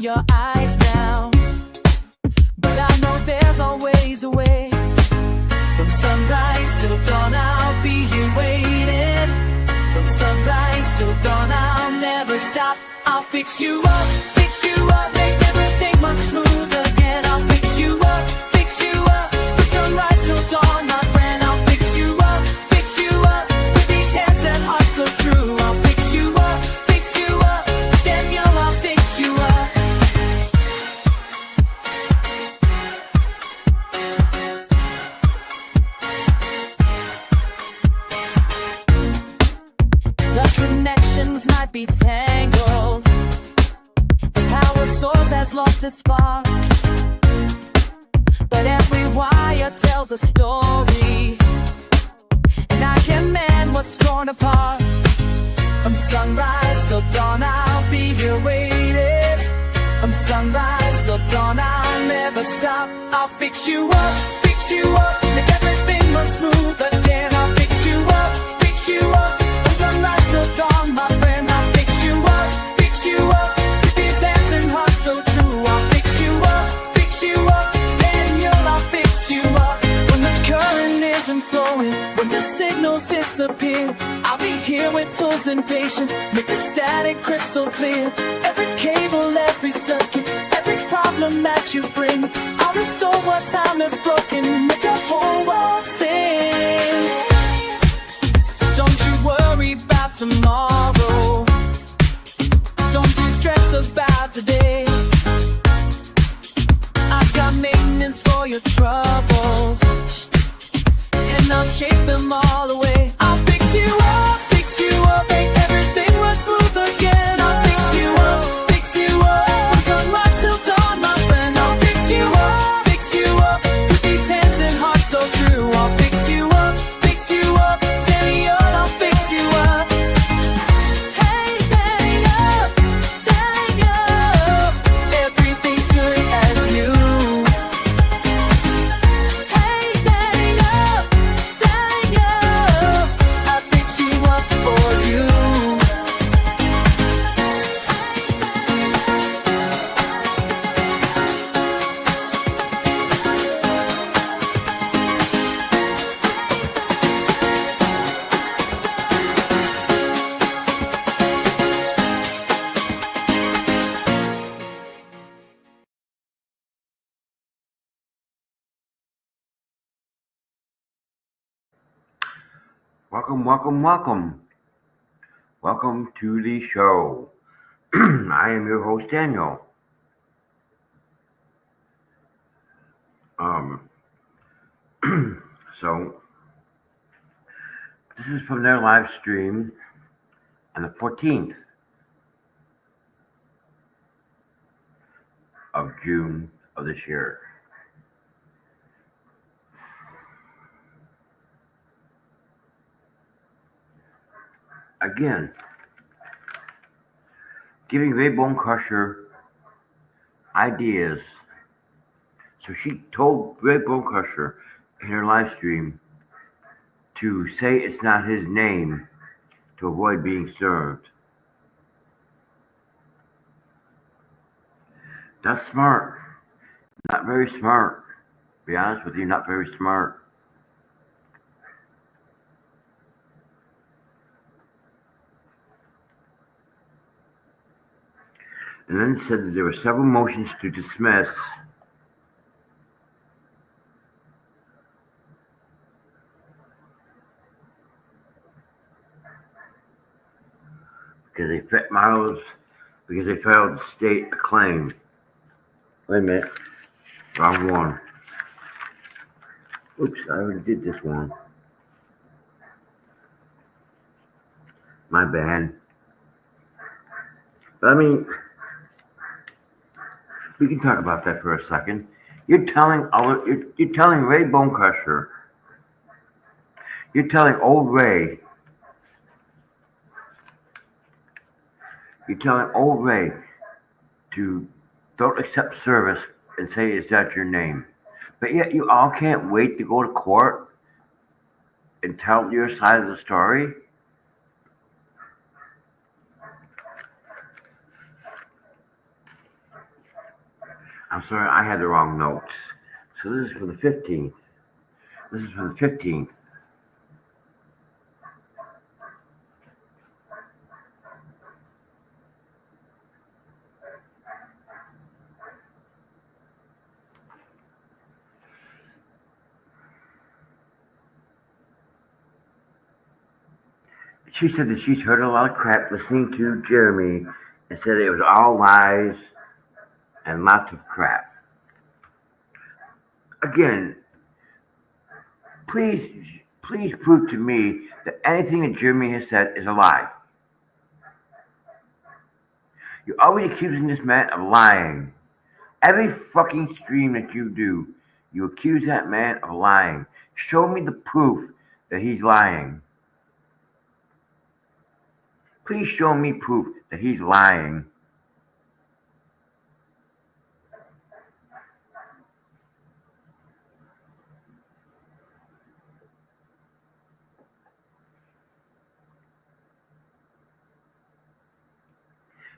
in your eyes now, but I know there's always a way. From sunrise till dawn, I'll be here waiting. From sunrise till dawn, I'll never stop. I'll fix you up, make everything much smoother again. I'll fix you up, from sunrise till dawn, my friend. I'll fix you up, with these hands and heart so true. I'll fix you up, Daniel, I'll fix you up. The connections might be tangled, the power source has lost its spark, but every wire tells a story, and I can mend what's torn apart. From sunrise till dawn, I'll be here waiting. From sunrise till dawn, I'll never stop. I'll fix you up, make everything run smooth again. I'll fix you up, from sunrise till dawn, my friend. I'll fix you up, with these hands and heart so true. I'll fix you up, Daniel, I'll fix you up. When the current isn't flowing, when the signals disappear, I'll be here with tools and patience, make the static crystal clear. Every cable, every circuit, every problem that you bring, I'll restore what time has broken, make the whole world sing. So don't you worry about tomorrow, don't you stress about today. I've got maintenance for your troubles, and I'll chase them all away. I'll fix you up, make everything run smooth again. I'll fix you up, from sunrise till dawn, my friend. I'll fix you up, with these hands and heart so true. I'll fix you up, Daniel, I'll fix you up. Hey, Daniel, everything's good as new. Hey, Daniel, I'll fix you up for you. Welcome to the show. I am your host, Daniel. So this is from their live stream on the 14th of June of this year. Again, giving Ray Bone Crusher ideas. So she told Ray Bone Crusher in her live stream to say it's not his name to avoid being served. That's smart. Not very smart. To be honest with you, not very smart. And then said that there were several motions to dismiss because they failed to state a claim. Wait a minute. Wrong one. Oops, I already did this one. My bad. But I mean, we can talk about that for a second. You're telling Ray Bone Crusher, you're telling old Ray, to don't accept service and say, is that your name? But yet you all can't wait to go to court and tell your side of the story. I'm sorry, I had the wrong notes. So this is for the 15th. This is for the 15th. She said that she's heard a lot of crap listening to Jeremy and said it was all lies and lots of crap. Again, please prove to me that anything that Jeremy has said is a lie. You're always accusing this man of lying. Every fucking stream that you do, you accuse that man of lying. Show me the proof that he's lying. Please show me proof that he's lying.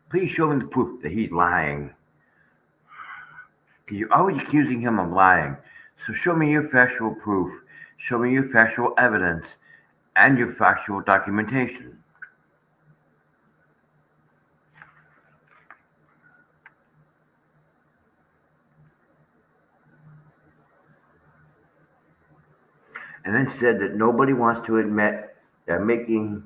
Please show me the proof that he's lying. Because you're always accusing him of lying. So show me your factual proof. Show me your factual evidence and your factual documentation. And then said that nobody wants to admit they're making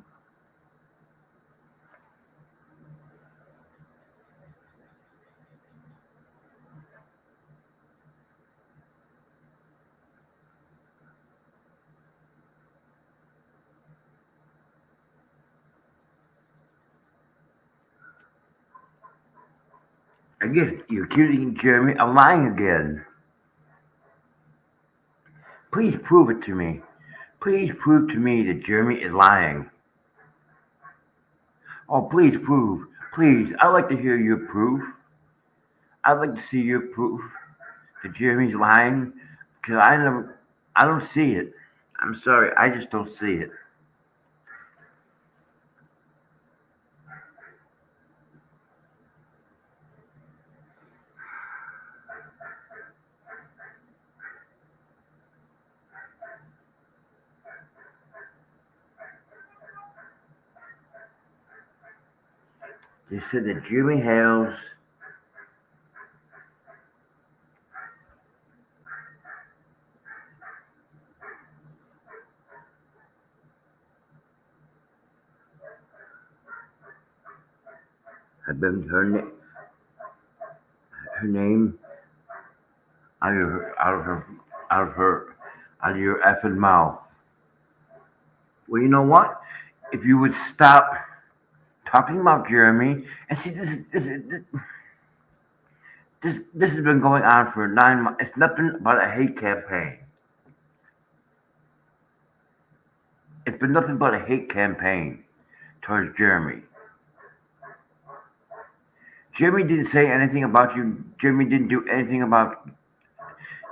again, you're accusing Jeremy of lying again. Please prove it to me. Please prove to me that Jeremy is lying. Oh, please prove. Please, I'd like to hear your proof. I'd like to see your proof that Jeremy's lying. Because I don't see it. I'm sorry, I just don't see it. They said that Jimmy Hales had been her name out of your effing mouth. Well, you know what? If you would stop talking about Jeremy and see this has been going on for 9 months. It's nothing but a hate campaign. It's been nothing but a hate campaign towards Jeremy. Jeremy didn't say anything about you. Jeremy didn't do anything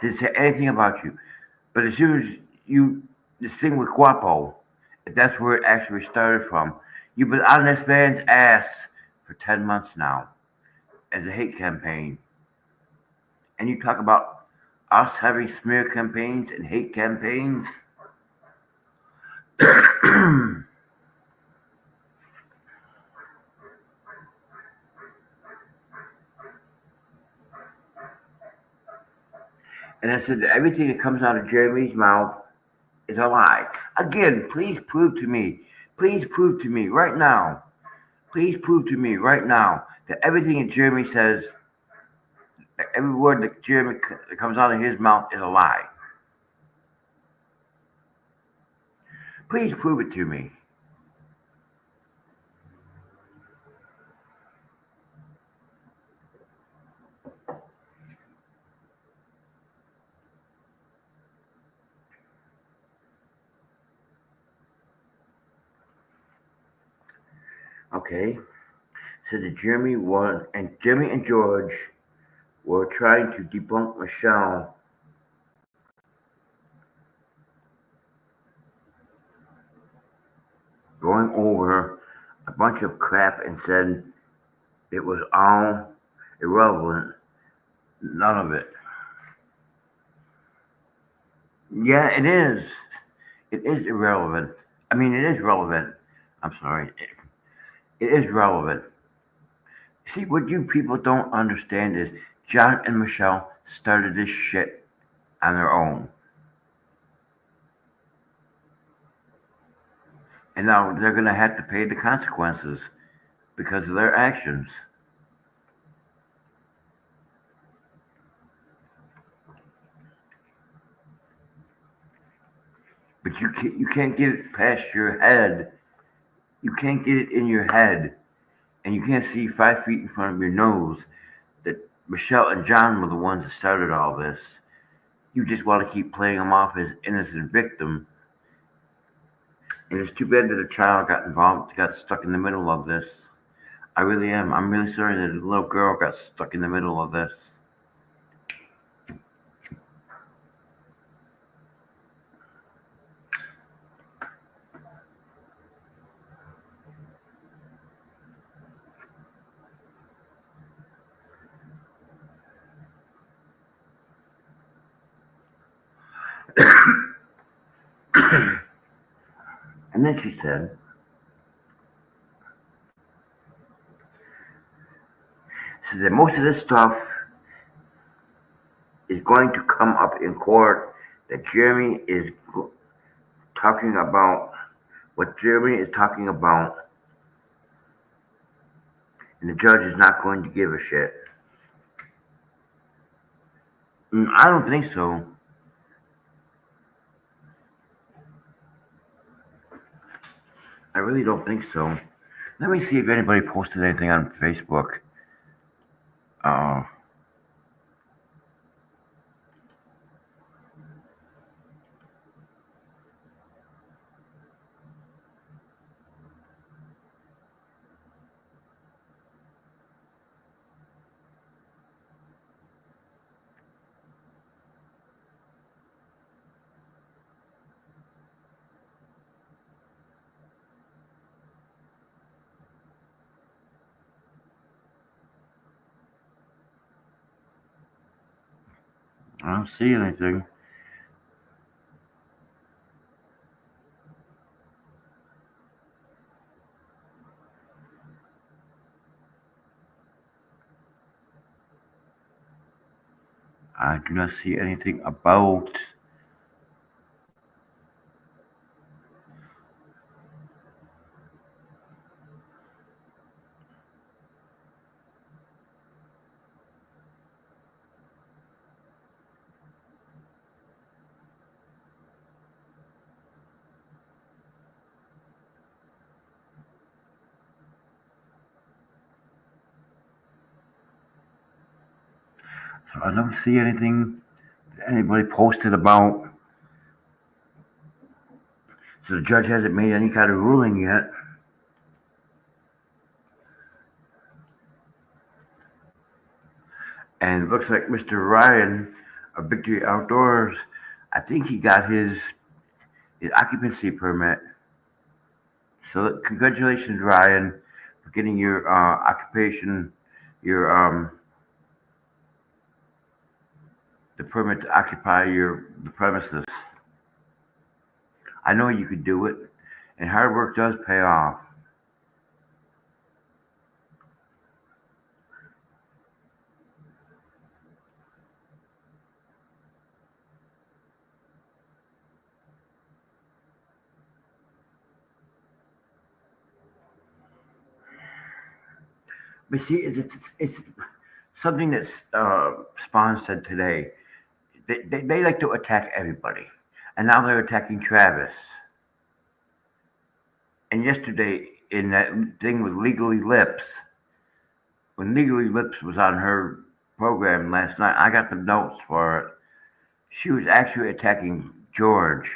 didn't say anything about you. But as soon as this thing with Guapo, if that's where it actually started from, you've been on this man's ass for 10 months now as a hate campaign. And you talk about us having smear campaigns and hate campaigns. And I said that everything that comes out of Jeremy's mouth is a lie. Again, please prove to me. Please prove to me right now. Please prove to me right now that everything that Jeremy says, every word that that comes out of his mouth is a lie. Please prove it to me. Okay. So that Jeremy and George were trying to debunk Michelle going over a bunch of crap and said it was all irrelevant None of it. Yeah, it is. It is irrelevant. I mean, it is relevant. I'm sorry. It is relevant. See, what you people don't understand is John and Michelle started this shit on their own. And now they're going to have to pay the consequences because of their actions. But you can't get it past your head. You can't get it in your head. And you can't see 5 feet in front of your nose that Michelle and John were the ones that started all this. You just want to keep playing them off as innocent victim. And it's too bad that a child got involved, got stuck in the middle of this. I really am. I'm really sorry that a little girl got stuck in the middle of this. And then she said that most of this stuff is going to come up in court. That Jeremy is talking about what Jeremy is talking about, and the judge is not going to give a shit. I don't think so. I really don't think so. Let me see if anybody posted anything on Facebook. Uh, I don't see anything. I do not see anything about. So I don't see anything that anybody posted about. So the judge hasn't made any kind of ruling yet. And it looks like Mr. Ryan of Victory Outdoors, I think he got his occupancy permit. So congratulations, Ryan, for getting your occupation, your the permit to occupy the premises. I know you could do it, and hard work does pay off. But see, it's something that Spawn said today. They like to attack everybody, and now they're attacking Travis. And yesterday, in that thing with Legally Lips, when Legally Lips was on her program last night, I got the notes for it. She was actually attacking George.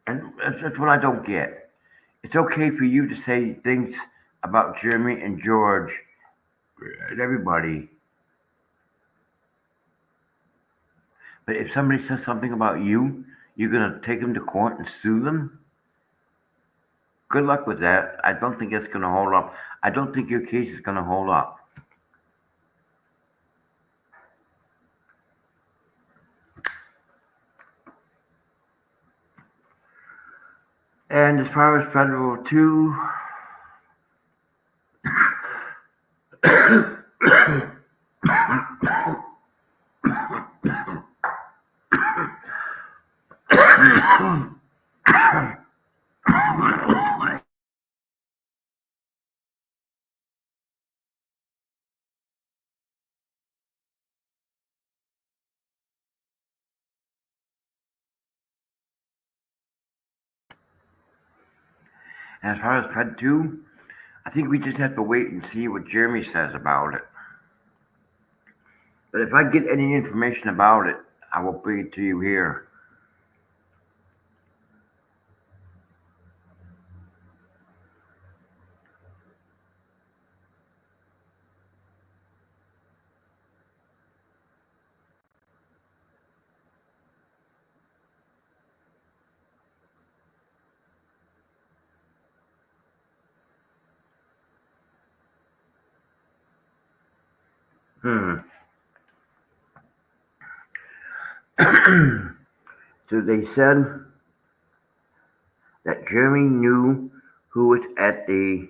And that's what I don't get. It's okay for you to say things about Jeremy and George and everybody, but if somebody says something about you, you're gonna take them to court and sue them? good luck with that. I don't think it's going to hold up. I don't think your case is going to hold up. And as far as federal too, and as far as Fed 2, I think we just have to wait and see what Jeremy says about it. But if I get any information about it, I will bring it to you here. Hmm. So they said that Jeremy knew who was at the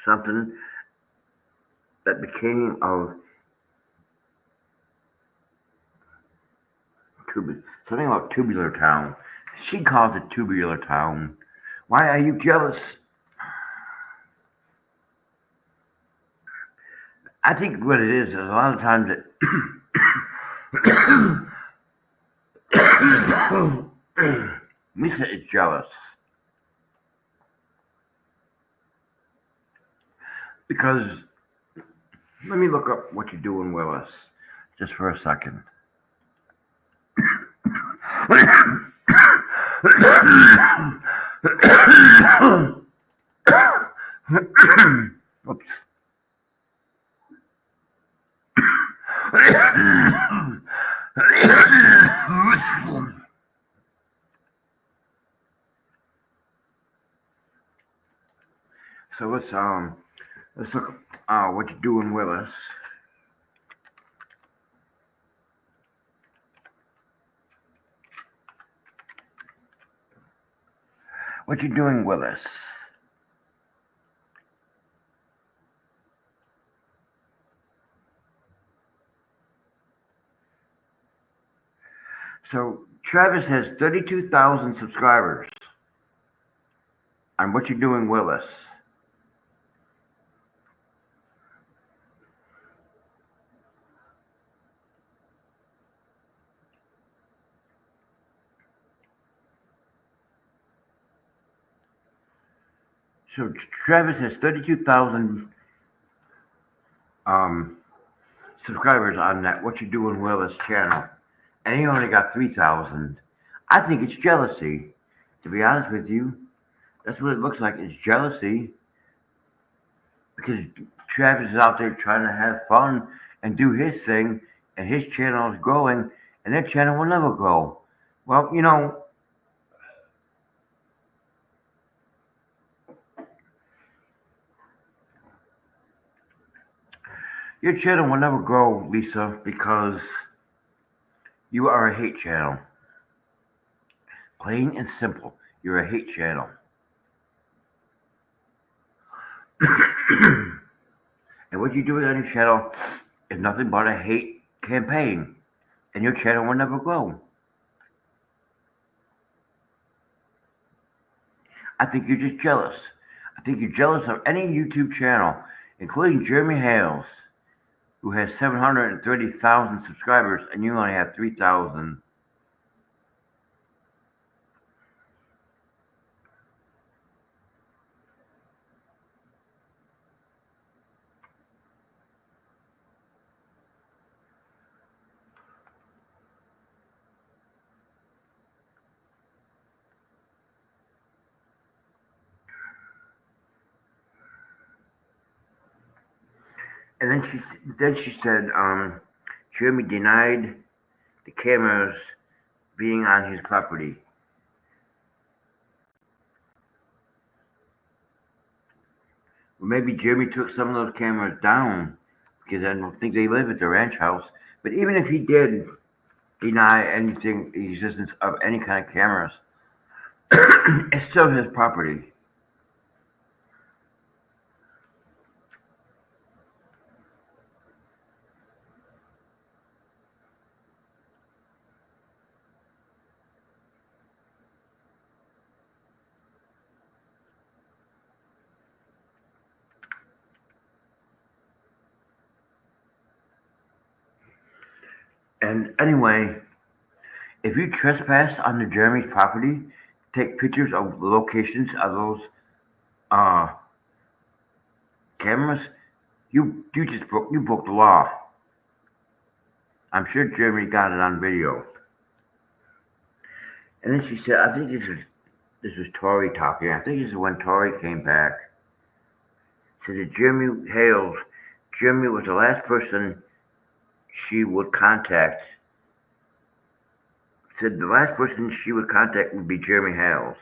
something that became of something about Tubular Town. She calls it Tubular Town. Why are you jealous? I think what it is a lot of times that Lisa is jealous because let me look up what you're doing, Willis, just for a second. Oops. So let's look what you're doing, Willis. What you doing, Willis? So Travis has 32,000 subscribers on What You Doing, Willis. So Travis has 32,000 subscribers on that What You Doing, Willis channel, and he only got 3,000. I think it's jealousy. To be honest with you, that's what it looks like. It's jealousy because Travis is out there trying to have fun and do his thing, and his channel is growing, and their channel will never grow. Well, your channel will never grow, Lisa, because you are a hate channel. Plain and simple, you're a hate channel. And what you do on your channel is nothing but a hate campaign, and your channel will never grow. I think you're just jealous. I think you're jealous of any YouTube channel, including Jeremy Hales, who has 730,000 subscribers, and you only have 3,000. And then she said, Jeremy denied the cameras being on his property. Or maybe Jeremy took some of those cameras down because I don't think they live at the ranch house. But even if he did deny anything, the existence of any kind of cameras, it's still his property. And anyway, if you trespass onto Jeremy's property, take pictures of the locations of those uh, cameras, you broke the law. I'm sure Jeremy got it on video. And then she said, I think this was Tori talking. I think this is when Tori came back. She said that Jeremy was the last person she would contact. Said the last person she would contact would be Jeremy Hales.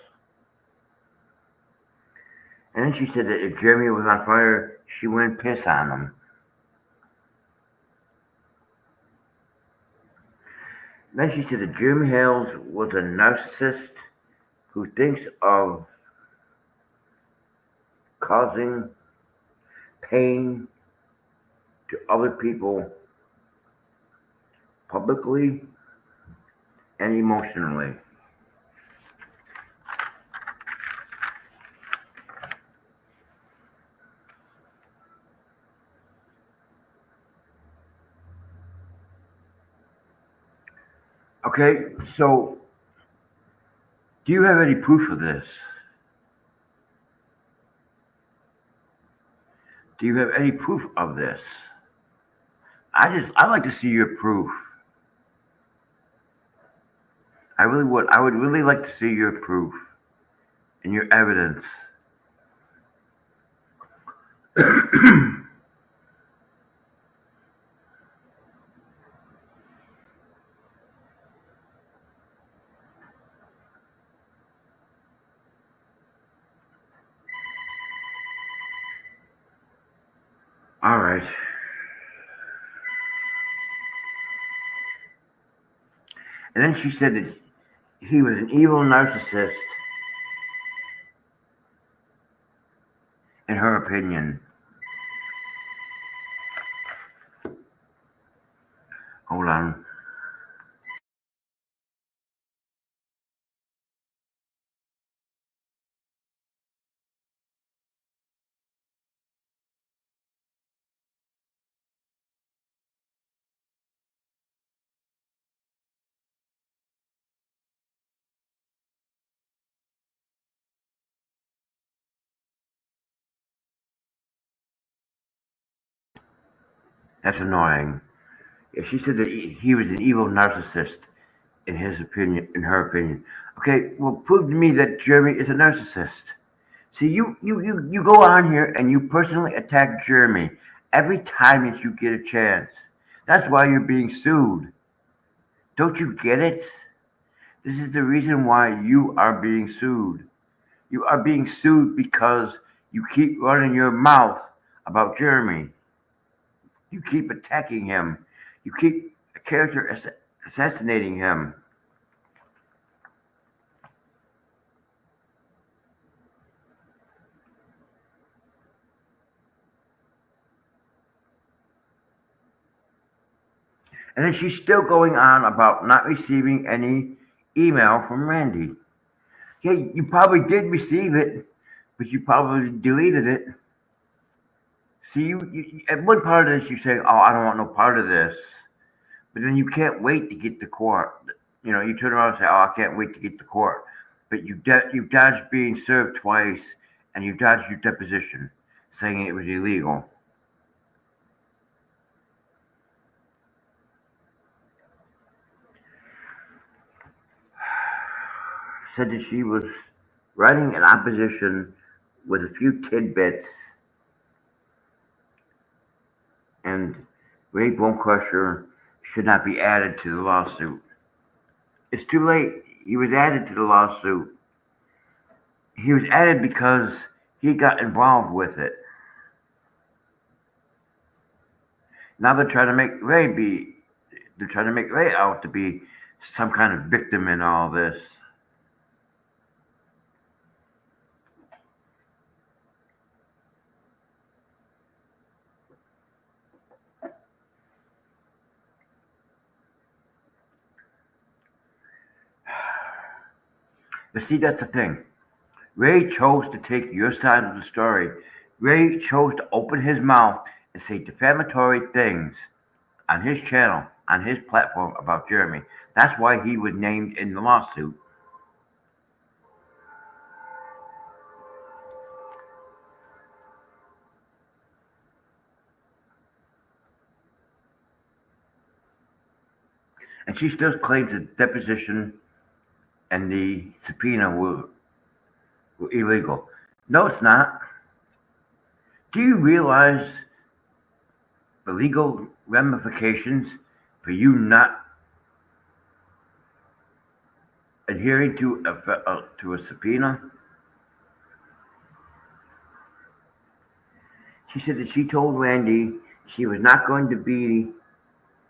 And then she said that if Jeremy was on fire, she wouldn't piss on him. Then she said that Jeremy Hales was a narcissist who thinks of causing pain to other people publicly and emotionally. Okay, so do you have any proof of this? Do you have any proof of this? I'd like to see your proof. I really would. I would really like to see your proof and your evidence. All right. And then she said that he was an evil narcissist, in her opinion. Hold on. That's annoying. Yeah, she said that he was an evil narcissist, in his opinion, in her opinion. Okay, well, prove to me that Jeremy is a narcissist. See, you go on here and you personally attack Jeremy every time that you get a chance. That's why you're being sued. Don't you get it? This is the reason why you are being sued. You are being sued because you keep running your mouth about Jeremy. You keep attacking him. You keep assassinating him. And then she's still going on about not receiving any email from Randy. Yeah, you probably did receive it, but you probably deleted it. See, at one part of this, you say, "Oh, I don't want no part of this," but then you can't wait to get to court. You know, you turn around and say, "Oh, I can't wait to get to court," but you dodged being served twice, and you dodged your deposition, saying it was illegal. Said that she was writing an opposition with a few tidbits and Ray Bonecrusher should not be added to the lawsuit. It's too late. He was added to the lawsuit. He was added because he got involved with it. Now they're trying to make Ray out to be some kind of victim in all this. But see, that's the thing. Ray chose to take your side of the story. Ray chose to open his mouth and say defamatory things on his channel, on his platform about Jeremy. That's why he was named in the lawsuit. And she still claims the deposition and the subpoena were illegal. No, it's not. Do you realize the legal ramifications for you not adhering to a subpoena? She said that she told Randy she was not going to be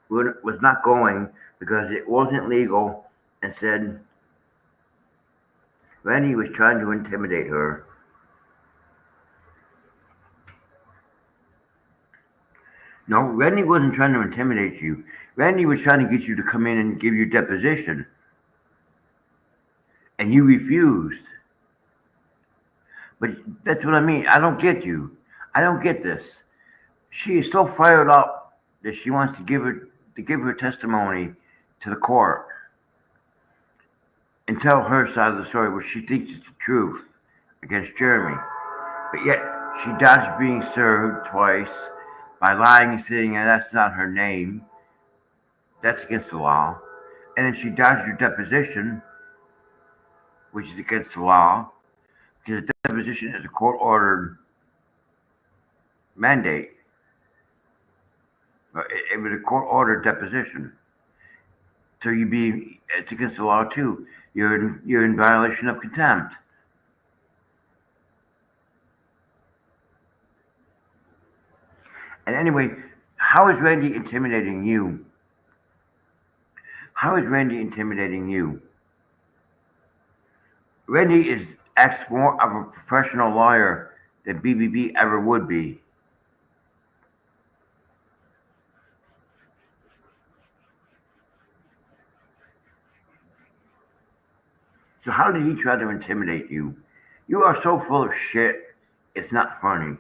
was not going because it wasn't legal, and said Randy was trying to intimidate her. No, Randy wasn't trying to intimidate you. Randy was trying to get you to come in and give your deposition, and you refused. But that's what I mean. I don't get you. I don't get this. She is so fired up that she wants to give her testimony to the court and tell her side of the story, what she thinks is the truth against Jeremy. But yet she dodged being served twice by lying and saying that that's not her name. That's against the law. And then she dodged her deposition, which is against the law, because the deposition is a court-ordered mandate. It was a court-ordered deposition. So it's against the law too. You're in violation of contempt. And anyway, how is Randy intimidating you? How is Randy intimidating you? Randy acts more of a professional lawyer than BBB ever would be. So how did he try to intimidate you? You are so full of shit, it's not funny.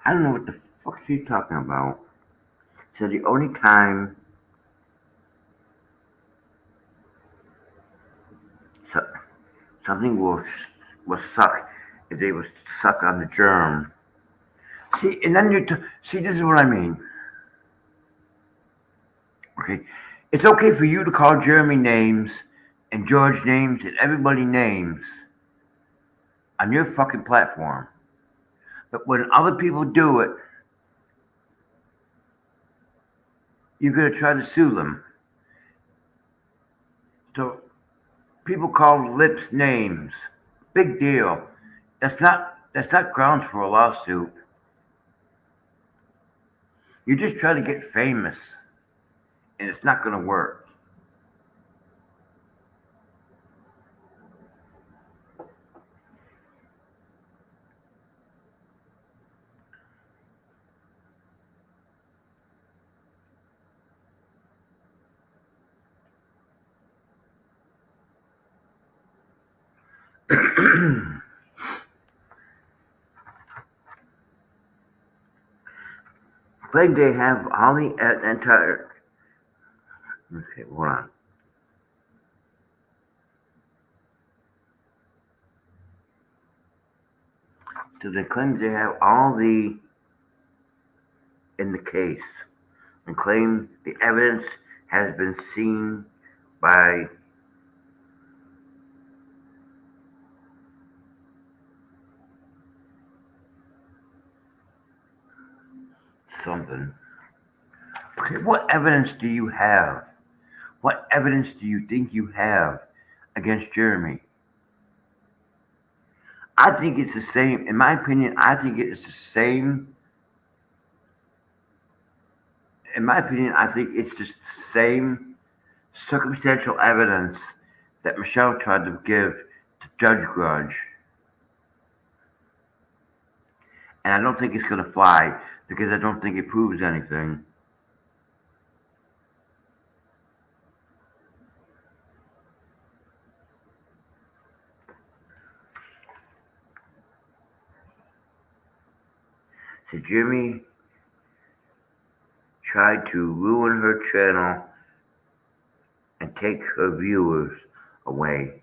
I don't know what the fuck she's talking about. So the only time so, something will suck if they will suck on the germ. See, and then see, this is what I mean. Okay, it's okay for you to call Jeremy names and George names and everybody names on your fucking platform, but when other people do it, you're gonna try to sue them. So people call lips names. Big deal. That's not grounds for a lawsuit. You're just trying to get famous, and it's not gonna work. Claim they have all the entire Okay, hold on. So they claim they have all the in the case and claim the evidence has been seen by something. Okay, what evidence do you have? What evidence do you think you have against Jeremy? I think it's the same. In my opinion, I think it's the same. In my opinion, I think it's just the same circumstantial evidence that Michelle tried to give to Judge Grudge. And I don't think it's going to fly because I don't think it proves anything. So Jimmy tried to ruin her channel and take her viewers away.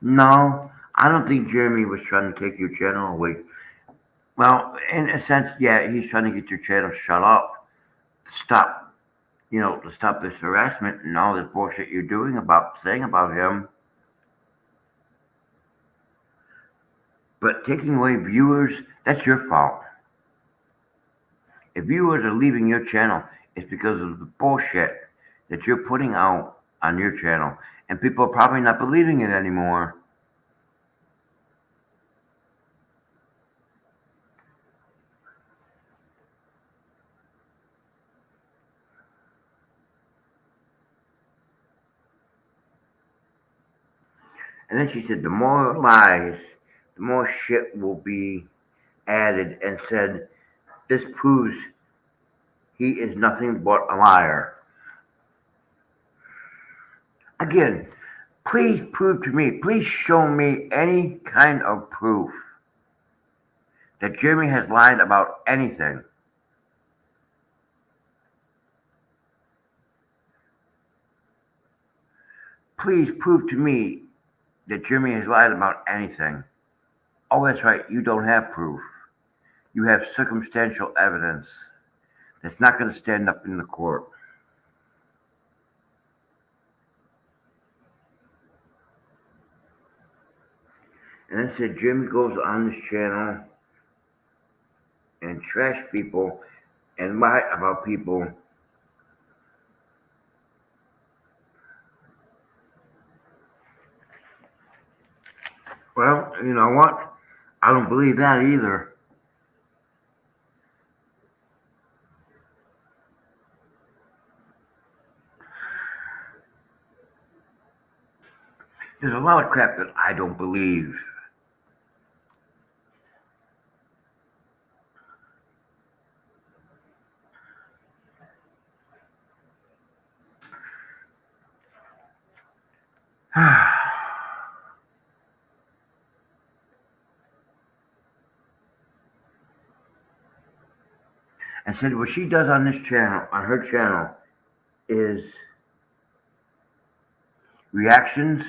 No, I don't think Jeremy was trying to take your channel away. Well, in a sense, yeah, he's trying to get your channel shut up, to stop, to stop this harassment and all this bullshit you're doing about saying about him. But taking away viewers, that's your fault. If viewers are leaving your channel, it's because of the bullshit that you're putting out on your channel. And people are probably not believing it anymore. And then she said, the more lies, the more shit will be added, and said, this proves he is nothing but a liar. Again, please prove to me, please show me any kind of proof that Jeremy has lied about anything. Please prove to me that Jeremy has lied about anything. Oh, that's right, you don't have proof. You have circumstantial evidence that's not going to stand up in the court. And then said Jimmy goes on this channel and trash people and lie about people. Well, you know what? I don't believe that either. There's a lot of crap that I don't believe. And said what she does on this channel, on her channel, is reactions,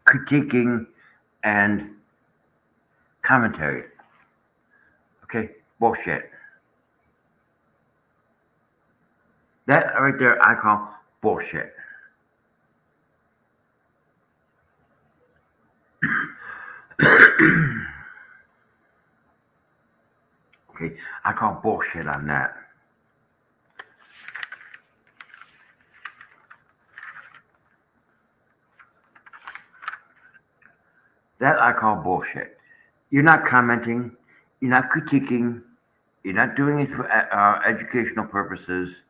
critiquing, and commentary. Okay, bullshit. That right there I call bullshit. Okay, I call bullshit on that. That I call bullshit. You're not commenting, you're not critiquing, you're not doing it for educational purposes.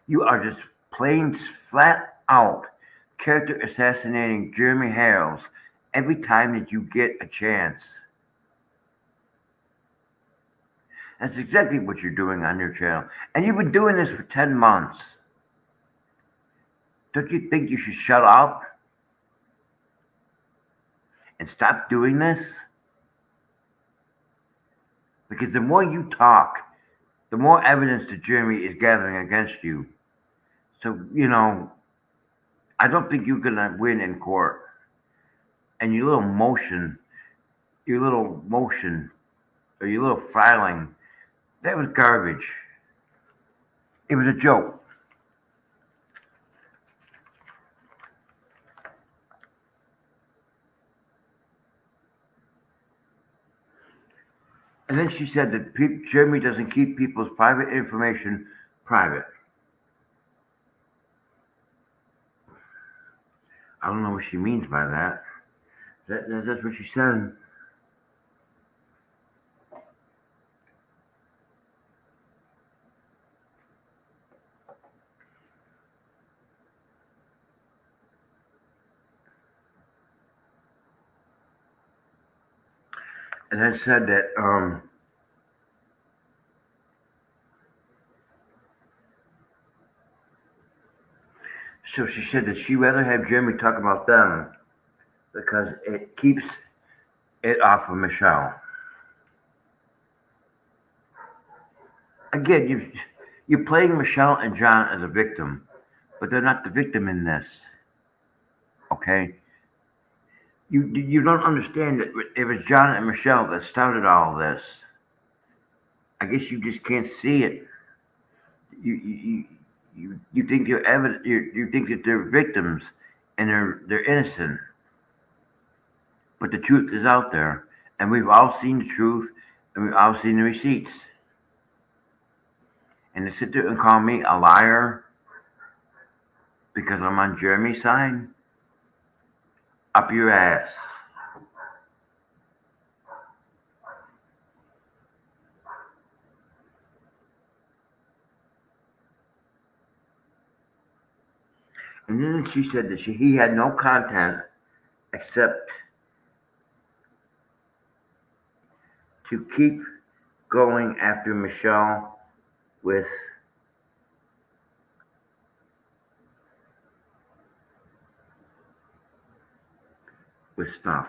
You are just plain flat out character assassinating Jeremy Hales every time that you get a chance. That's exactly what you're doing on your channel. And you've been doing this for 10 months. Don't you think you should shut up? and stop doing this? Because the more you talk, the more evidence that Jeremy is gathering against you. So, I don't think you're going to win in court. And your little motion, or your little filing, that was garbage. It was a joke. And then she said that Jeremy doesn't keep people's private information private. I don't know what she means by that. That's what she said. And then said that so she said that she'd rather have Jeremy talk about them because it keeps it off of Michelle. Again, you're playing Michelle and John as a victim, but they're not the victim in this. Okay? You don't understand that it was John and Michelle that started all this. I guess you just can't see it. You think they're evident. You think that they're victims and they're innocent, but the truth is out there, and we've all seen the truth, and we've all seen the receipts. And to sit there and call me a liar because I'm on Jeremy's side, up your ass. And then she said that he had no content except to keep going after Michelle with stuff.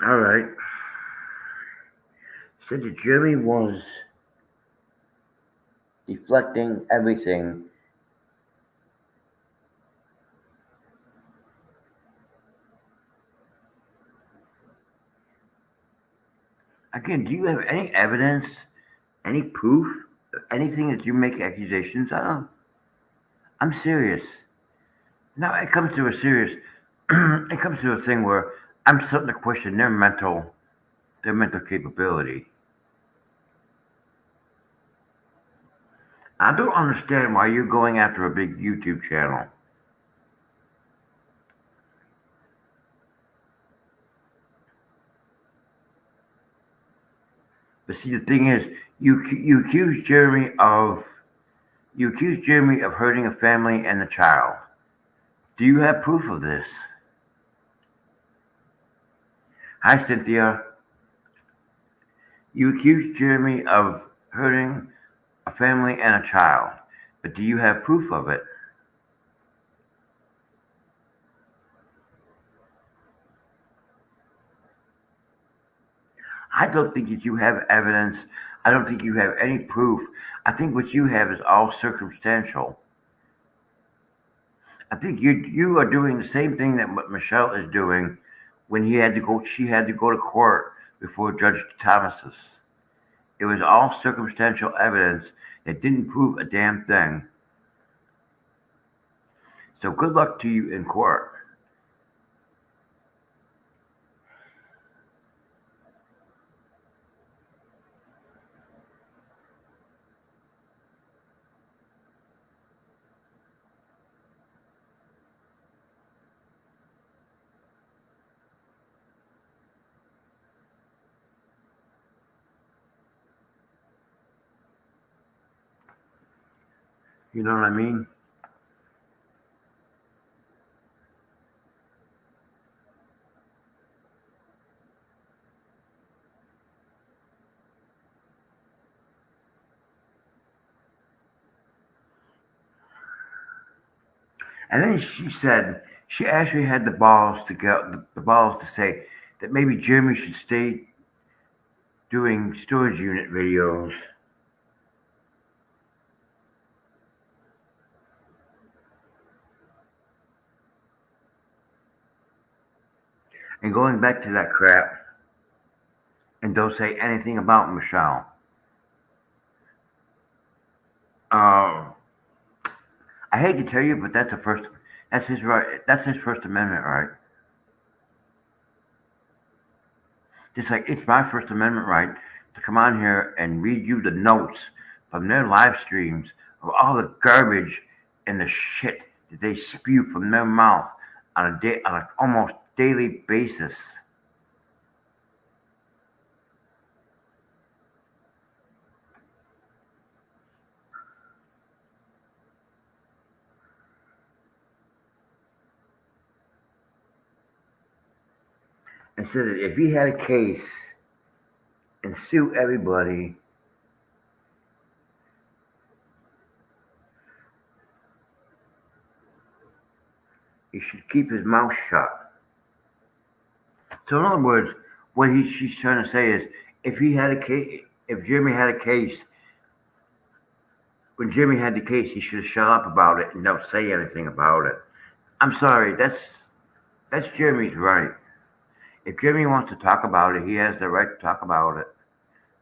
All right. Said that Jeremy was deflecting everything. Again, do you have any evidence, any proof, anything that you make accusations on? I'm serious. Now it comes to a serious. It comes to a thing where I'm starting to question their mental capability. I don't understand why you're going after a big YouTube channel. But see, the thing is, you accuse Jeremy of hurting a family and a child. Do you have proof of this? Hi, Cynthia. You accuse Jeremy of hurting a family and a child, but do you have proof of it? I don't think that you have evidence. I don't think you have any proof. I think what you have is all circumstantial. I think you are doing the same thing that what Michelle is doing when she had to go to court before Judge Thomas's. It was all circumstantial evidence that didn't prove a damn thing. So good luck to you in court. You know what I mean? And then she said she actually had the balls to go, the balls to say that maybe Jeremy should stay doing storage unit videos. And going back to that crap, and don't say anything about Michelle. Uh, I hate to tell you, but that's the first. That's his right. That's his First Amendment right. Just like it's my First Amendment right to come on here and read you the notes from their live streams of all the garbage and the shit that they spew from their mouth on an almost daily basis. And said that if he had a case and sue everybody, he should keep his mouth shut. So in other words, she's trying to say is if he had a case, if Jimmy had a case, when Jimmy had the case, he should have shut up about it and don't say anything about it. I'm sorry, that's Jimmy's right. If Jimmy wants to talk about it, he has the right to talk about it.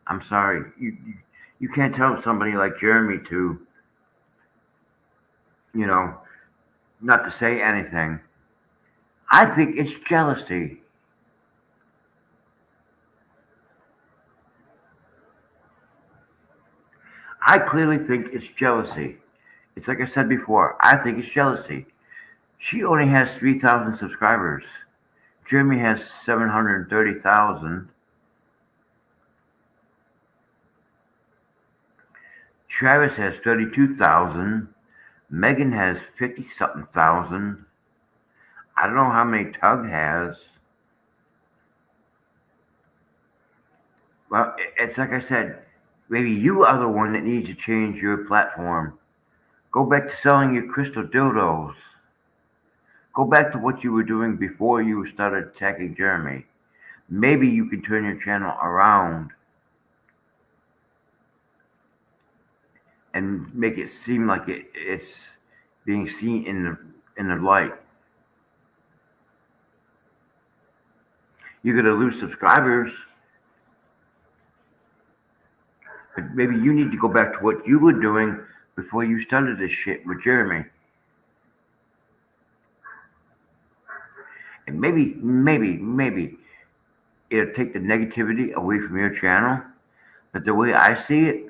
I'm sorry, you can't tell somebody like Jeremy to, you know, not to say anything. I think it's jealousy. I clearly think it's jealousy. It's like I said before. I think it's jealousy. She only has 3,000 subscribers. Jeremy has 730,000. Travis has 32,000. Megan has 50 something thousand. I don't know how many Tug has. Well, it's like I said, maybe you are the one that needs to change your platform. Go back to selling your crystal dildos. Go back to what you were doing before you started attacking Jeremy. Maybe you can turn your channel around and make it seem like it's being seen in the light. You're gonna lose subscribers, but maybe you need to go back to what you were doing before you started this shit with Jeremy. And maybe it'll take the negativity away from your channel. But the way I see it,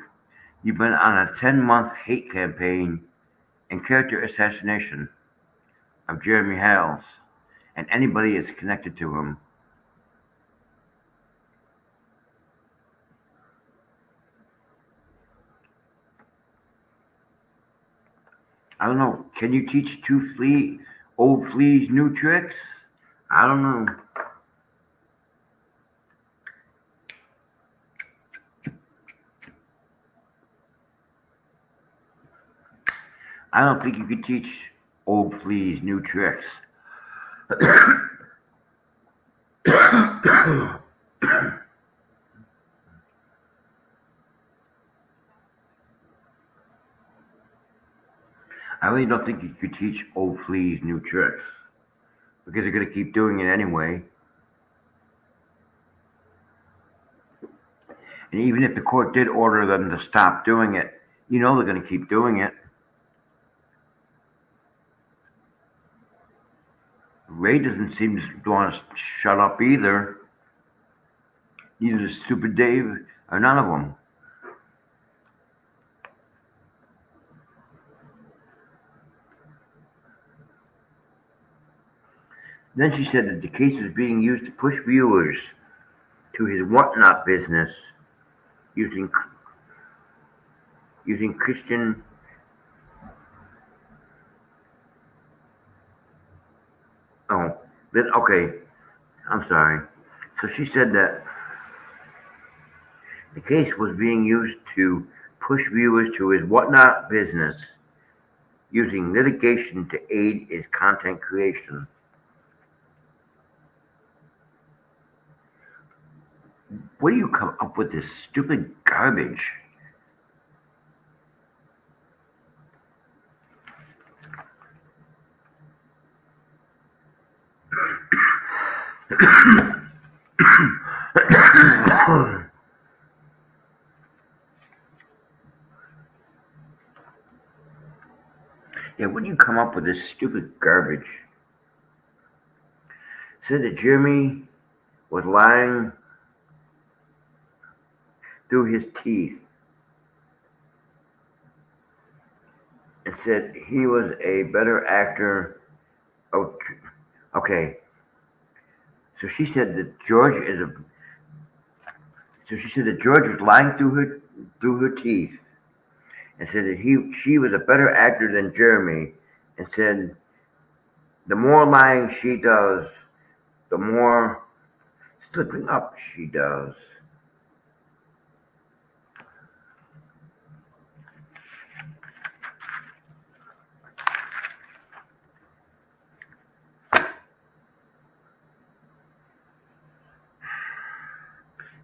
you've been on a 10-month hate campaign and character assassination of Jeremy Hales and anybody that's connected to him. I don't know. Can you teach old fleas new tricks? I don't know. I don't think you can teach old fleas new tricks. I really don't think you could teach old fleas new tricks because they're going to keep doing it anyway. And even if the court did order them to stop doing it, you know they're going to keep doing it. Ray doesn't seem to want to shut up either. Neither does Stupid Dave or none of them. Then she said that the case was being used to push viewers to his whatnot business using Christian. Oh, then okay. I'm sorry. So she said that the case was being used to push viewers to his whatnot business using litigation to aid its content creation. Where do you come up with this stupid garbage? Yeah, where do you come up with this stupid garbage? Said that Jeremy was lying through his teeth and said he was a better actor. Oh, okay. So she said that George is a. So she said that George was lying through her teeth, and said that she was a better actor than Jeremy, and said the more lying she does, the more slipping up she does.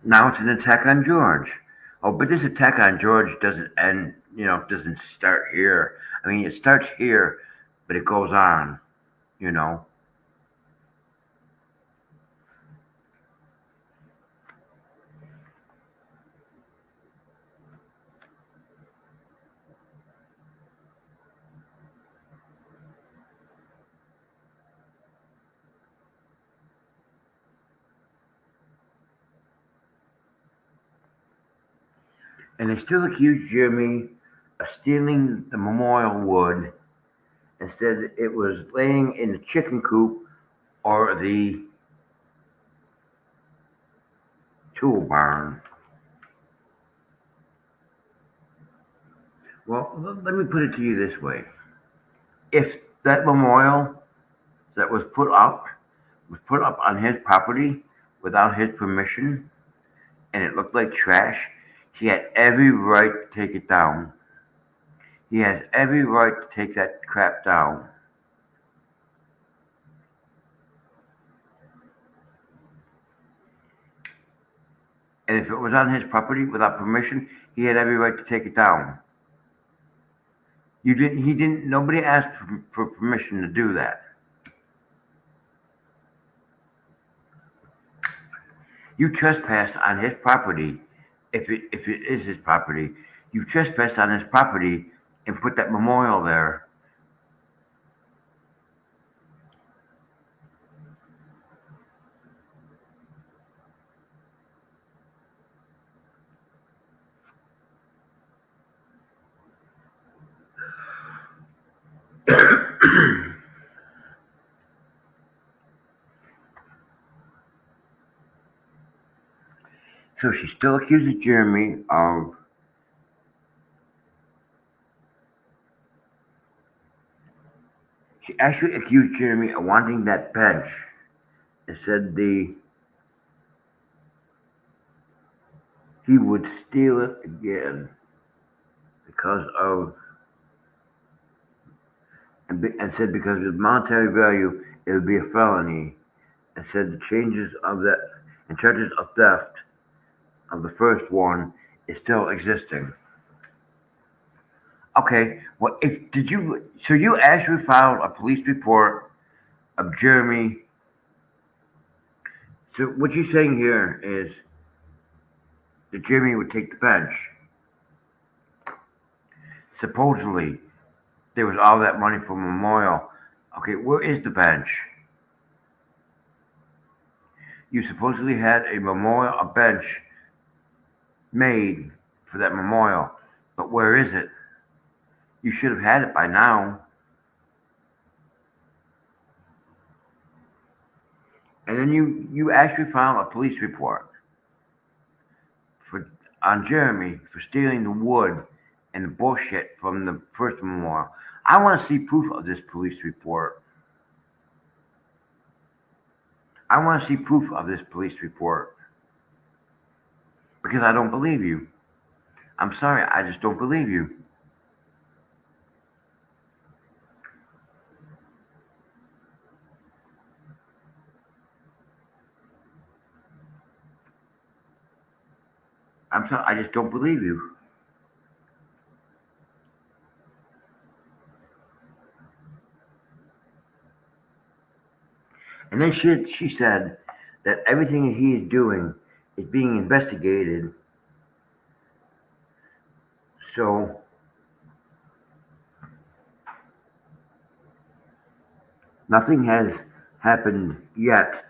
Now it's an attack on George. Oh, but this attack on George doesn't end, doesn't start here. I mean, it starts here, but it goes on, you know. And they still accuse Jimmy of stealing the memorial wood and said it was laying in the chicken coop or the tool barn. Well, let me put it to you this way. If that memorial that was put up on his property without his permission and it looked like trash, he had every right to take it down. He has every right to take that crap down. And if it was on his property without permission, he had every right to take it down. Nobody asked for permission to do that. You trespassed on his property, if it is his property. You trespassed on his property and put that memorial there. So she still accuses Jeremy of she actually accused Jeremy of wanting that bench and said he would steal it again because of and said because of the monetary value it would be a felony and said the changes of that and charges of theft of the first one is still existing. Okay, well, if did you so you actually filed a police report of Jeremy. So what you're saying here is that Jeremy would take the bench. Supposedly, there was all that money for memorial. Okay, where is the bench? You supposedly had a bench made for that memorial, but where is it? You should have had it by now. And then you actually filed a police report for on Jeremy for stealing the wood and the bullshit from the first memorial. I want to see proof of this police report. I want to see proof of this police report because I don't believe you. I'm sorry, I just don't believe you. I'm sorry, I just don't believe you. And then she said that everything he is doing is being investigated. So nothing has happened yet.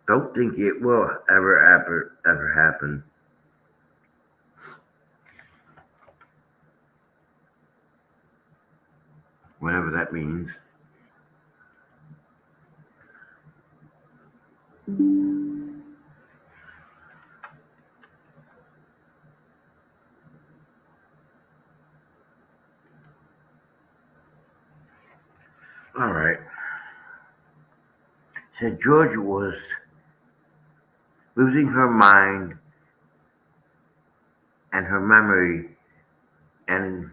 Don't think it will ever happen. Whatever that means. All right. Said George was losing her mind and her memory and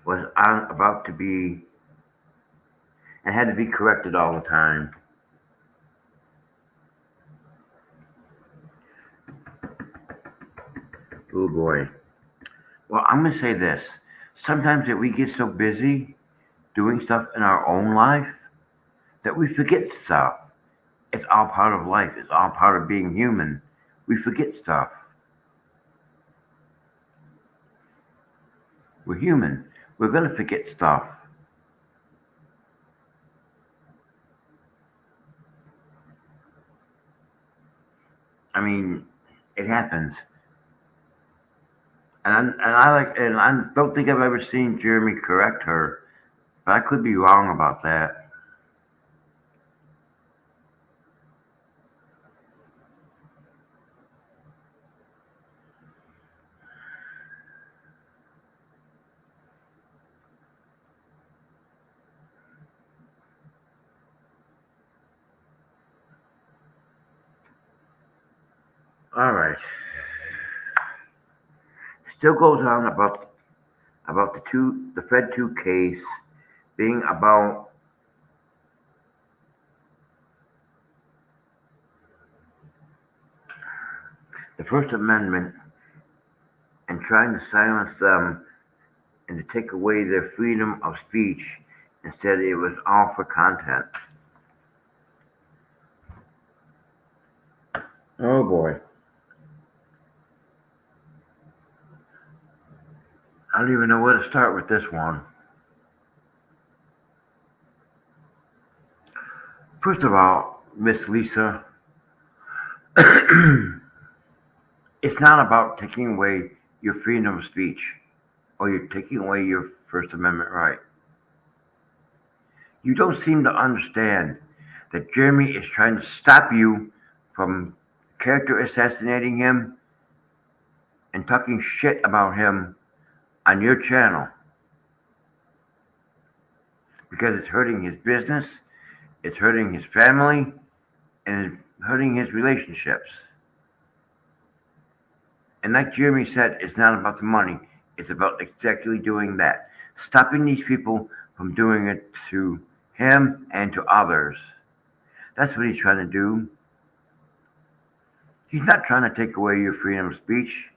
was about to be and had to be corrected all the time. Oh boy. Well, I'm going to say this. Sometimes that we get so busy doing stuff in our own life that we forget stuff. It's all part of life. It's all part of being human. We forget stuff. We're human. We're going to forget stuff. I mean, it happens. And I don't think I've ever seen Jeremy correct her, but I could be wrong about that. All right. Still goes on about the Fed 2 case being about the First Amendment and trying to silence them and to take away their freedom of speech. Instead, it was all for content. Oh boy. I don't even know where to start with this one. First of all, Miss Lisa, it's not about taking away your freedom of speech or you're taking away your First Amendment right. You don't seem to understand that Jeremy is trying to stop you from character assassinating him and talking shit about him on your channel because it's hurting his business, it's hurting his family, and it's hurting his relationships. And like Jeremy said, it's not about the money, it's about exactly doing that. Stopping these people from doing it to him and to others. That's what he's trying to do. He's not trying to take away your freedom of speech.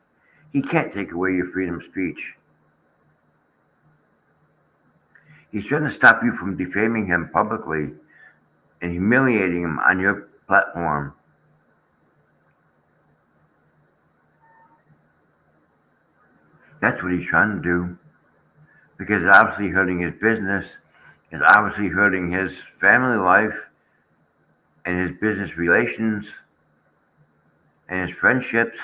He can't take away your freedom of speech. He's trying to stop you from defaming him publicly and humiliating him on your platform. That's what he's trying to do. Because it's obviously hurting his business, it's obviously hurting his family life and his business relations and his friendships.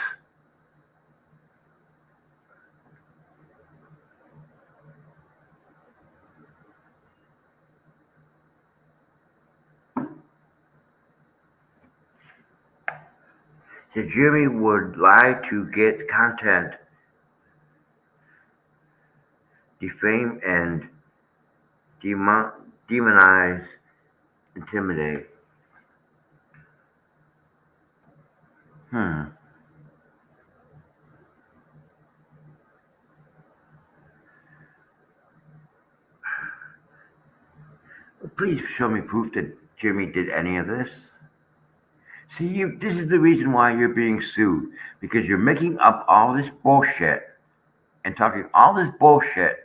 So Jimmy would lie to get content, defame and demonize, intimidate. Hmm. Please show me proof that Jimmy did any of this. See, this is the reason why you're being sued because you're making up all this bullshit and talking all this bullshit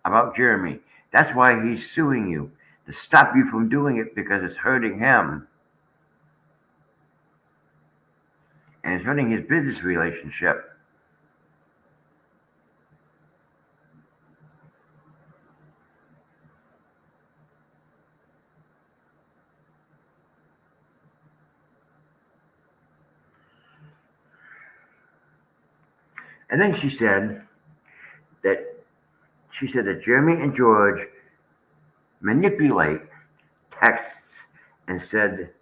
about Jeremy. That's why he's suing you to stop you from doing it because it's hurting him and it's hurting his business relationship. And then that she said that Jeremy and George manipulate texts and said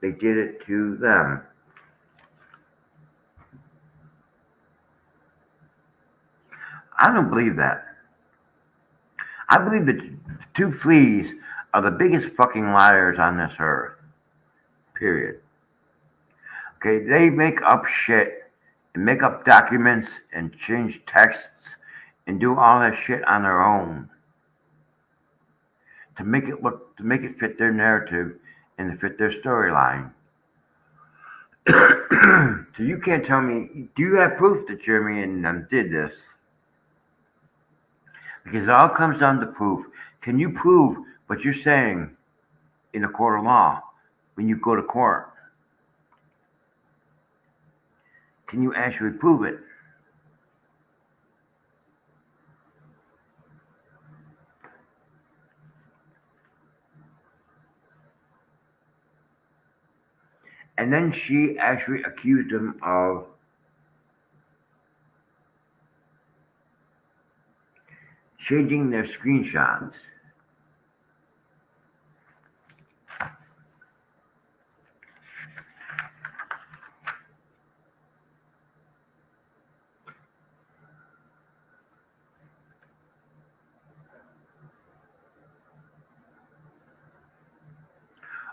they did it to them. I don't believe that. I believe that two fleas are the biggest fucking liars on this earth. Period. Okay, they make up shit and make up documents and change texts and do all that shit on their own to make it fit their narrative and to fit their storyline. So you can't tell me, do you have proof that Jeremy and them did this? Because it all comes down to proof. Can you prove what you're saying in a court of law when you go to court? Can you actually prove it? And then she actually accused him of changing their screenshots.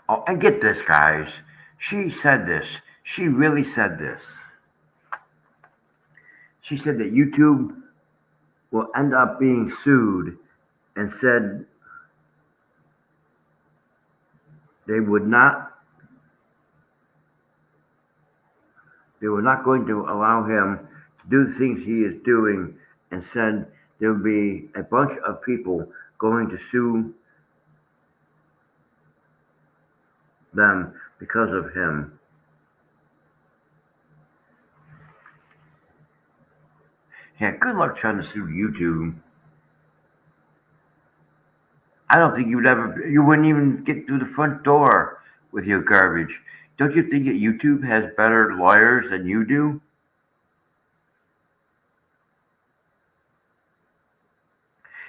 Oh, and get this, guys. She said this. She really said this. She said that YouTube will end up being sued and said they were not going to allow him to do the things he is doing and said there will be a bunch of people going to sue them because of him. Yeah, good luck trying to sue YouTube. I don't think you wouldn't even get through the front door with your garbage. Don't you think that YouTube has better lawyers than you do?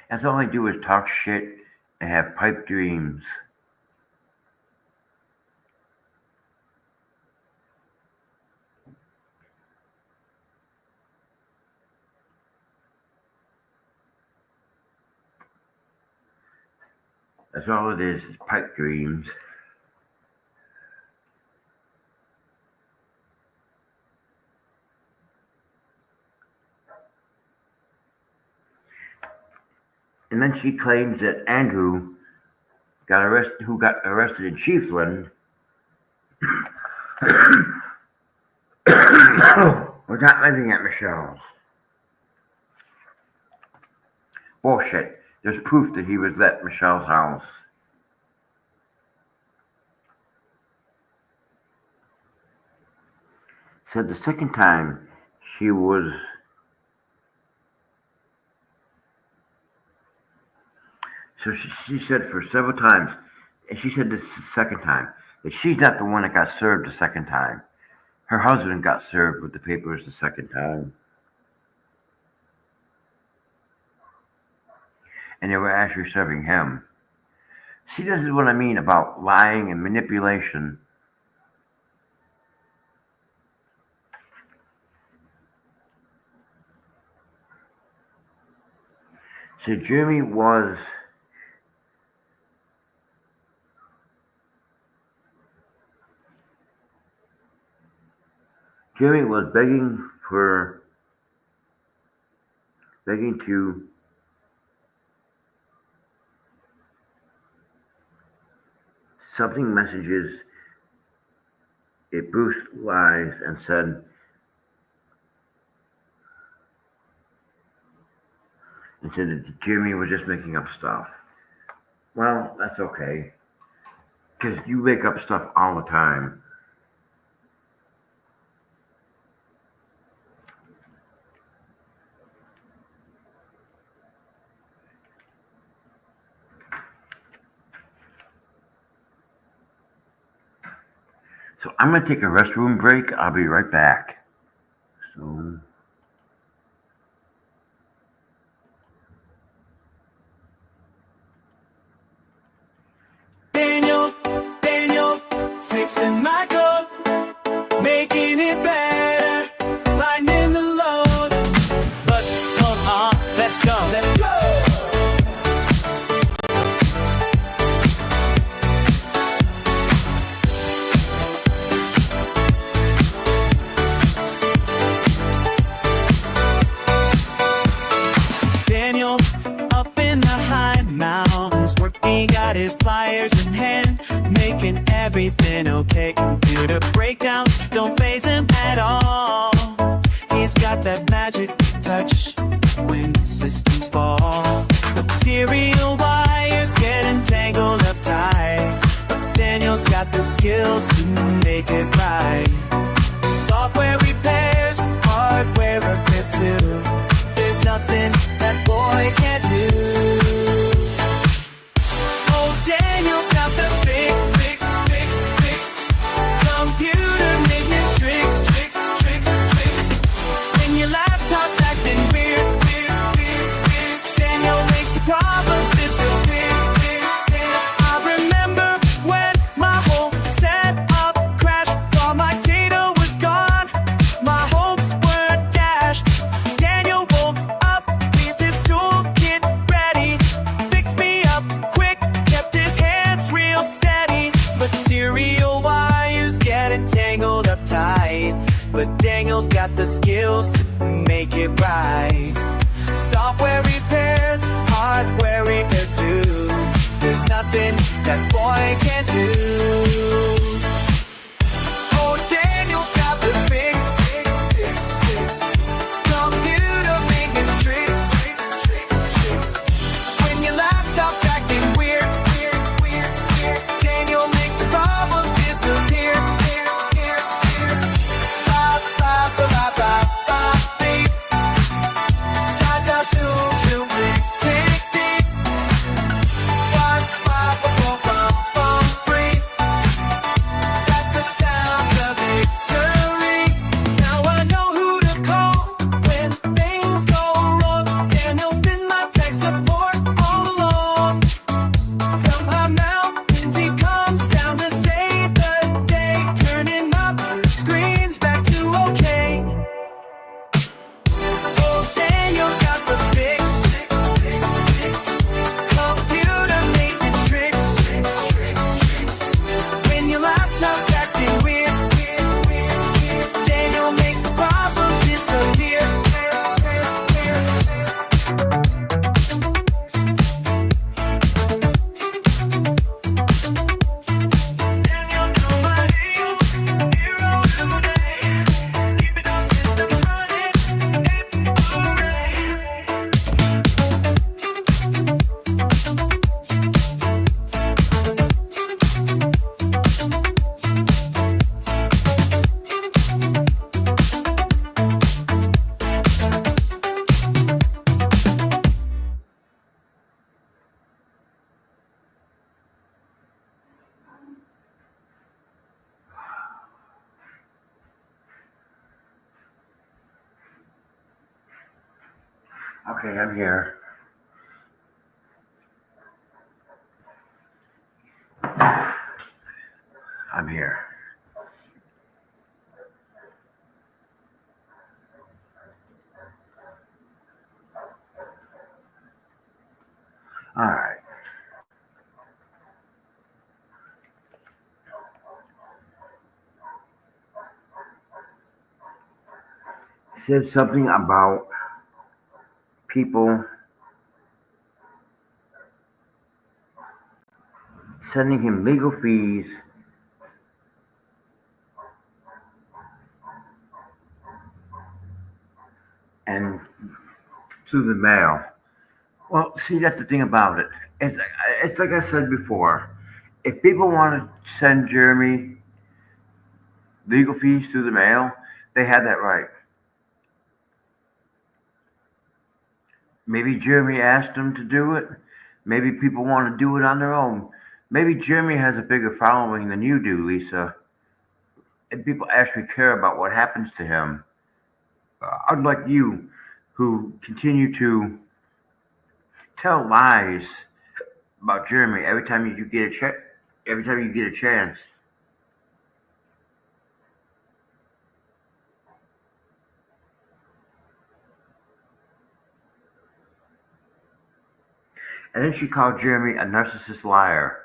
That's all they do is talk shit and have pipe dreams. That's all it is pipe dreams. And then she claims that Andrew who got arrested in Chiefland, was not living at Michelle's. Bullshit. There's proof that he was at Michelle's house. Said the second time she was so she said for several times, and she said this the second time, that she's not the one that got served the second time. Her husband got served with the papers the second time. And they were actually serving him. See, this is what I mean about lying and manipulation. So Jeremy was begging to something messages it Bruce lies and said that Jimmy was just making up stuff. Well, that's okay, because you make up stuff all the time. So I'm going to take a restroom break. I'll be right back. So. Daniel, fixing my code, making it better, lightening the load. But come on, let's go. Daniel, up in the high mountains, working, got his pliers in hand, making everything okay. Computer breakdowns don't faze him at all. He's got that magic touch when systems fall. Material wires get entangled up tight, but Daniel's got the skills to make it right. Software repairs, hardware repairs too. There's nothing that boy can't do. Oh, Daniel's got the fix. Computer maintenance tricks. When your laptop's acting weird, Daniel makes the problems disappear. I remember when my whole setup crashed, all my data was gone, my hopes were dashed. Daniel woke up with his toolkit ready, fixed me up quick, kept his hands real steady. Material wires get entangled up tight, but Daniel's got the skills to make it right. Software repairs, hardware repairs too. There's nothing that boy can't do. Oh, Daniel's got the fix. Computer maintenance tricks. When your laptop's acting weird, Daniel makes the problems disappear. Beep. Sa zoom zoom click deep. From free. That's the sound of victory. Now I know who to call when things go wrong. Daniel's been my tech support all along. From high mountains he comes down to save the day, turning up the screens back to okay. Oh, Daniel's got the fix. Computer maintenance tricks. When your laptop's acting weird, Daniel makes the problems disappear. Daniel, you're my hero today. Keeping those systems running in array. Okay, I'm here. I'm here. All right. It said something about people sending him legal fees and through the mail. Well, see, that's the thing about it. It's like I said before. If people want to send Jeremy legal fees through the mail, they have that right. Maybe Jeremy asked them to do it. Maybe people want to do it on their own. Maybe Jeremy has a bigger following than you do, Lisa, and people actually care about what happens to him. Unlike you, who continue to tell lies about Jeremy every time you get every time you get a chance. And then she called Jeremy a narcissist liar.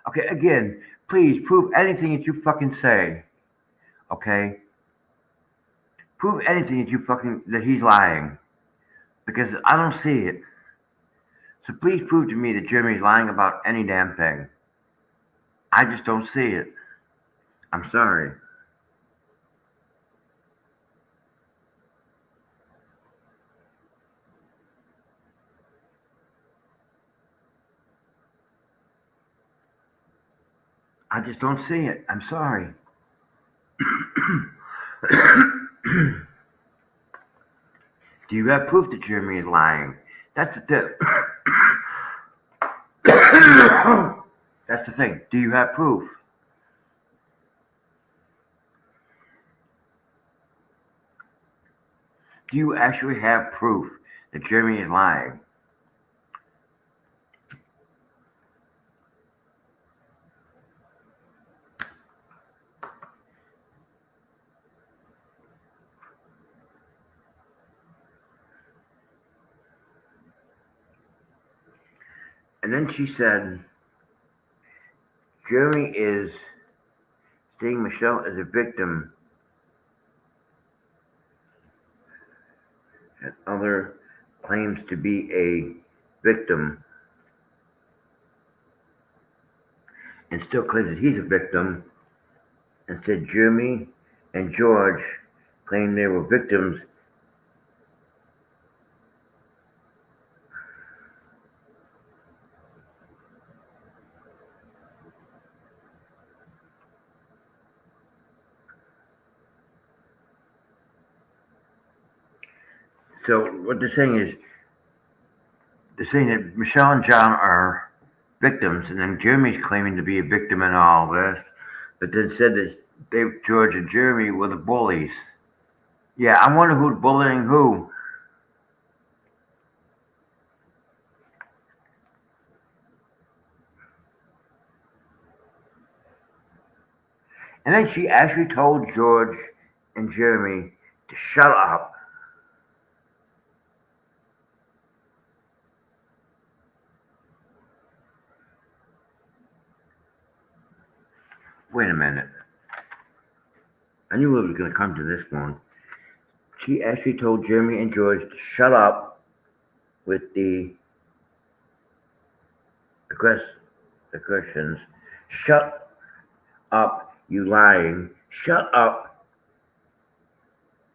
Okay, again, please prove anything that you fucking say. Okay? Prove anything that he's lying. Because I don't see it. So please prove to me that Jeremy's lying about any damn thing. I just don't see it. I'm sorry. I just don't see it. I'm sorry. Do you have proof that Jeremy is lying? That's the thing. That's the thing. Do you have proof? Do you actually have proof that Jeremy is lying? And then she said, Jeremy is seeing Michelle as a victim and other claims to be a victim and still claims that he's a victim, and said Jeremy and George claimed they were victims. So what they're saying is, they're saying that Michelle and John are victims, and then Jeremy's claiming to be a victim in all this, but then said that George and Jeremy were the bullies. Yeah, I wonder who's bullying who. And then she actually told George and Jeremy to shut up. Wait a minute. I knew it was going to come to this one. She actually told Jeremy and George to shut up with the aggressions. Shut up, you lying. Shut up,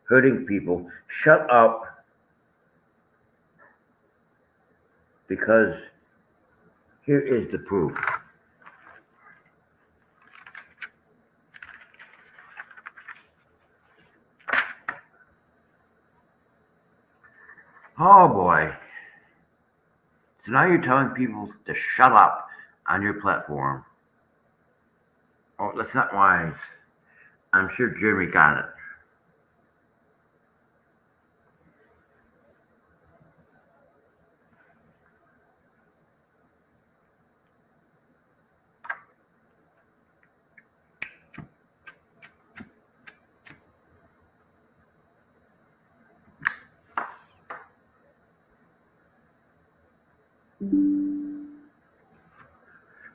hurting people. Shut up, because here is the proof. Oh boy. So now you're telling people to shut up on your platform. Oh, that's not wise. I'm sure Jeremy got it.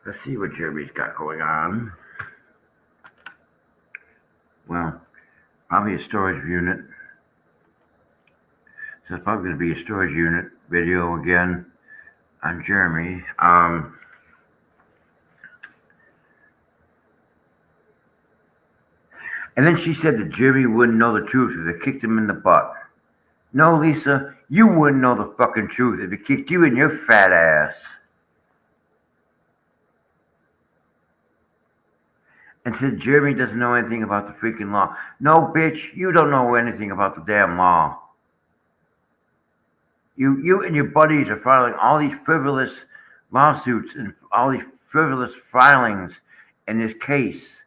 Let's see what Jeremy's got going on. Well, probably a storage unit. So it's probably going to be a storage unit video again on Jeremy. And then she said that Jeremy wouldn't know the truth if it kicked him in the butt. No, Lisa, you wouldn't know the fucking truth if it kicked you in your fat ass. And said Jeremy doesn't know anything about the freaking law. No, bitch, you don't know anything about the damn law. You and your buddies are filing all these frivolous lawsuits and all these frivolous filings in this case.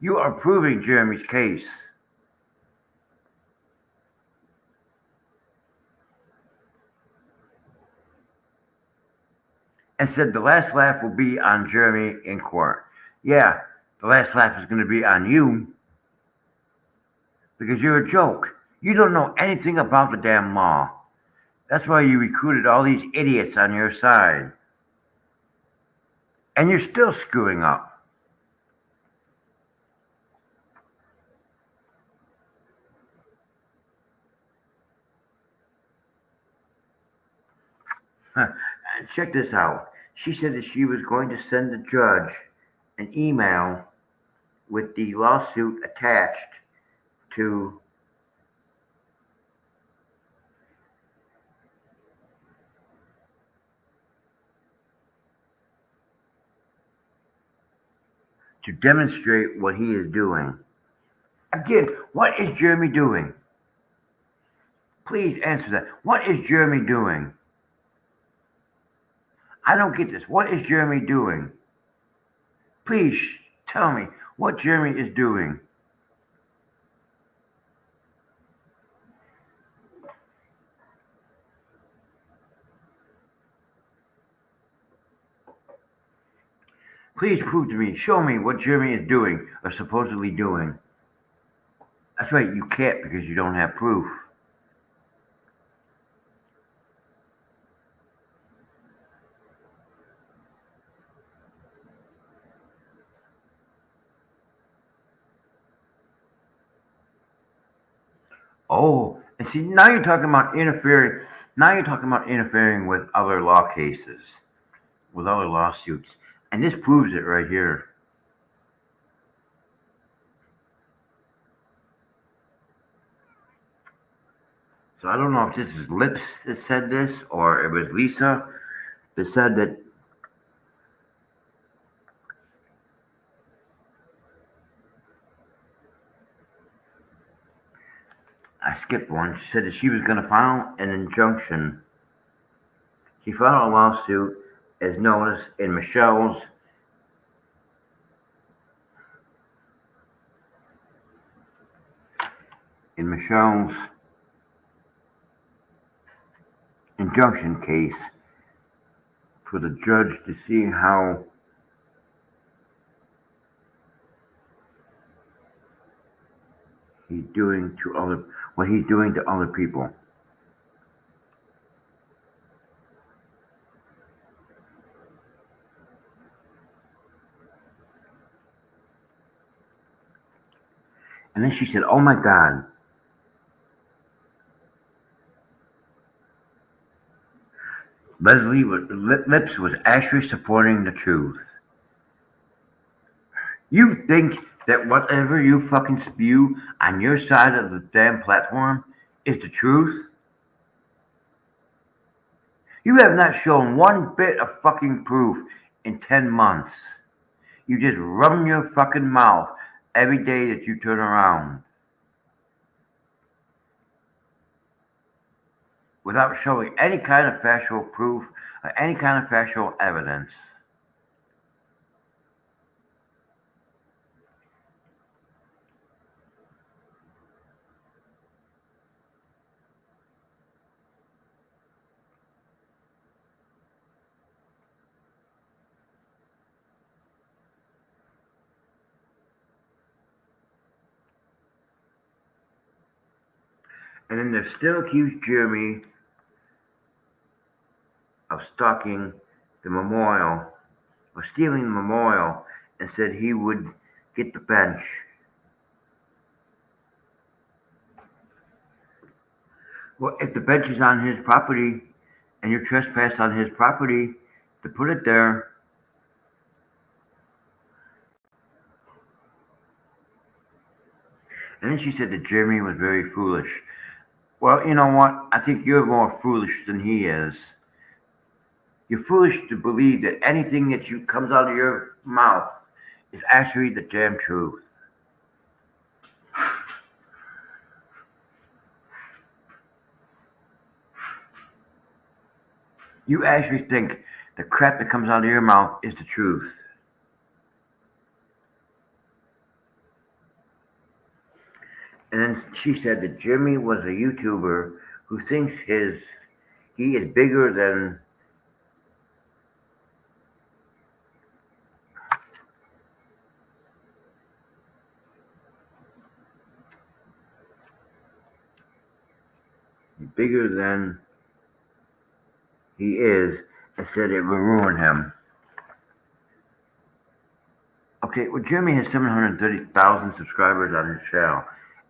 You are proving Jeremy's case. And said the last laugh will be on Jeremy in court. Yeah, the last laugh is going to be on you because you're a joke. You don't know anything about the damn law. That's why you recruited all these idiots on your side. And you're still screwing up. Check this out. She said that she was going to send the judge an email with the lawsuit attached to demonstrate what he is doing. Again, what is Jeremy doing? Please answer that. What is Jeremy doing? I don't get this. What is Jeremy doing? Please tell me what Jeremy is doing. Please prove to me, show me what Jeremy is doing or supposedly doing. That's right, you can't because you don't have proof. Oh, and see, now you're talking about interfering. Now you're talking about interfering with other law cases, with other lawsuits. And this proves it right here. So I don't know if this is Lips that said this or it was Lisa that said that I skipped one. She said that she was going to file an injunction. She filed a lawsuit as noticed in Michelle's injunction case for the judge to see how what he's doing to other people. And then she said, "Oh my God, Lips was actually supporting the truth." You think that whatever you fucking spew on your side of the damn platform is the truth? You have not shown one bit of fucking proof in 10 months. You just run your fucking mouth every day that you turn around without showing any kind of factual proof or any kind of factual evidence. And then they still accuse Jeremy of stalking the memorial or stealing the memorial and said he would get the bench. Well, if the bench is on his property and you trespassed on his property to put it there, And then she said that Jeremy was very foolish. Well, you know what? I think you're more foolish than he is. You're foolish to believe that anything that you comes out of your mouth is actually the damn truth. You actually think the crap that comes out of your mouth is the truth. And then she said that Jimmy was a YouTuber who thinks he is bigger than he is, and said it will ruin him. Okay, well, Jimmy has 730,000 subscribers on his channel,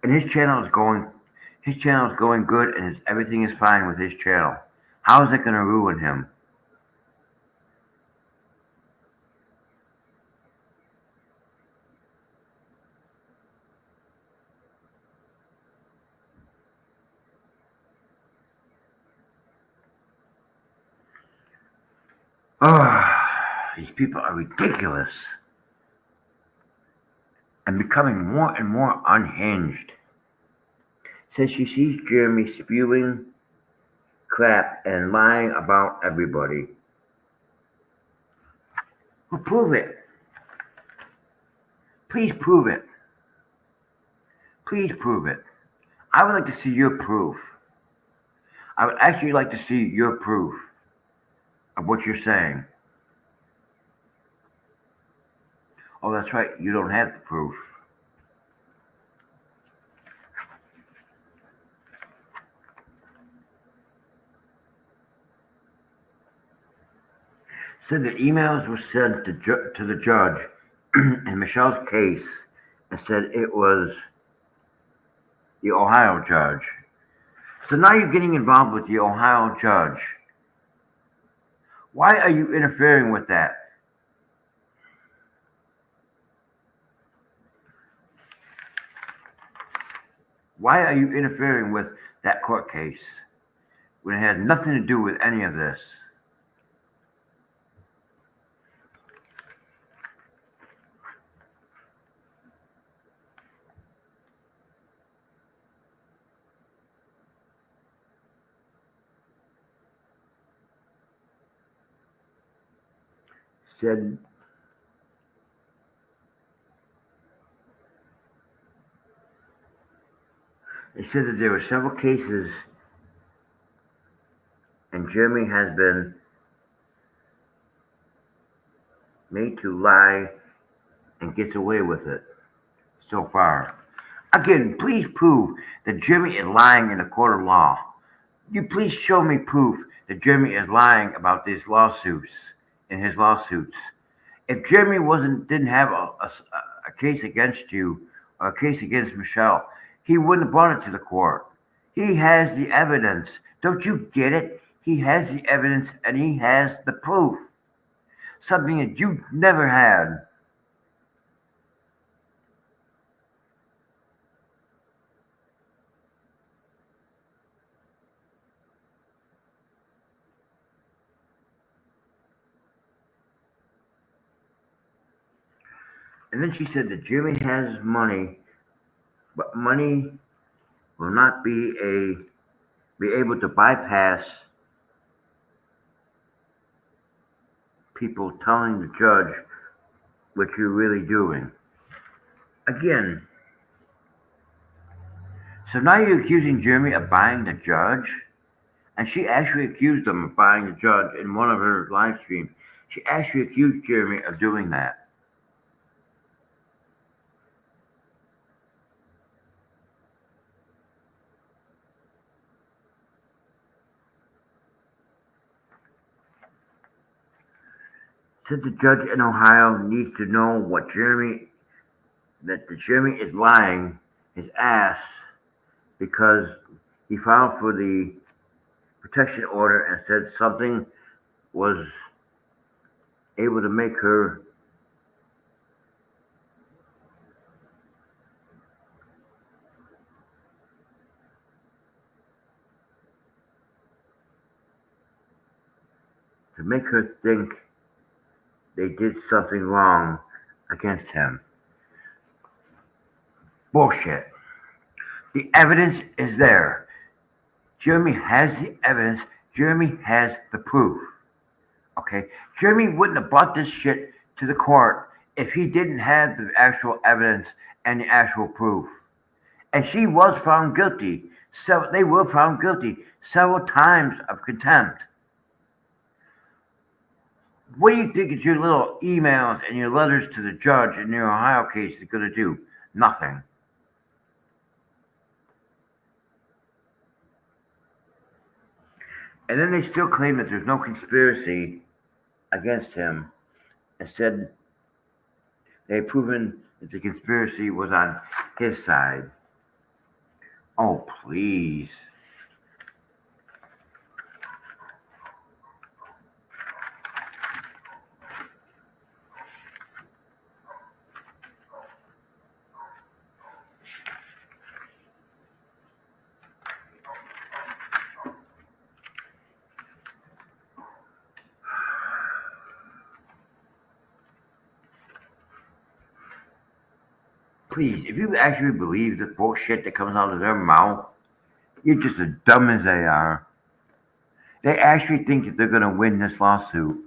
and his channel is going good, and everything is fine with his channel. How is that going to ruin him? Ah, these people are ridiculous and becoming more and more unhinged. Says she sees Jeremy spewing crap and lying about everybody. Well, prove it. Please prove it. Please prove it. I would like to see your proof. I would actually like to see your proof of what you're saying. Oh, that's right. You don't have the proof. Said that emails were sent to the judge in Michelle's case and said it was the Ohio judge. So now you're getting involved with the Ohio judge. Why are you interfering with that? Why are you interfering with that court case when it has nothing to do with any of this? Said It said that there were several cases and Jeremy has been made to lie and gets away with it so far. Again, please prove that Jeremy is lying in a court of law. You please show me proof that Jeremy is lying about these lawsuits in his lawsuits. If Jeremy didn't have a case against you or a case against Michelle, he wouldn't have brought it to the court. He has the evidence. Don't you get it? He has the evidence and he has the proof. Something that you never had. And then she said that Jimmy has money, but money will not be able to bypass people telling the judge what you're really doing. Again, so now you're accusing Jeremy of buying the judge? And she actually accused him of buying the judge in one of her live streams. She actually accused Jeremy of doing that. Said the judge in Ohio needs to know that the Jeremy is lying his ass because he filed for the protection order and said something was able to make to make her think they did something wrong against him. Bullshit. The evidence is there. Jeremy has the evidence. Jeremy has the proof. Okay? Jeremy wouldn't have brought this shit to the court if he didn't have the actual evidence and the actual proof. And she was found guilty. So they were found guilty several times of contempt. What do you think is your little emails and your letters to the judge in your Ohio case is going to do? Nothing. And then they still claim that there's no conspiracy against him. Instead, they've proven that the conspiracy was on his side. Oh, please. Please, if you actually believe the bullshit that comes out of their mouth, you're just as dumb as they are. They actually think that they're going to win this lawsuit.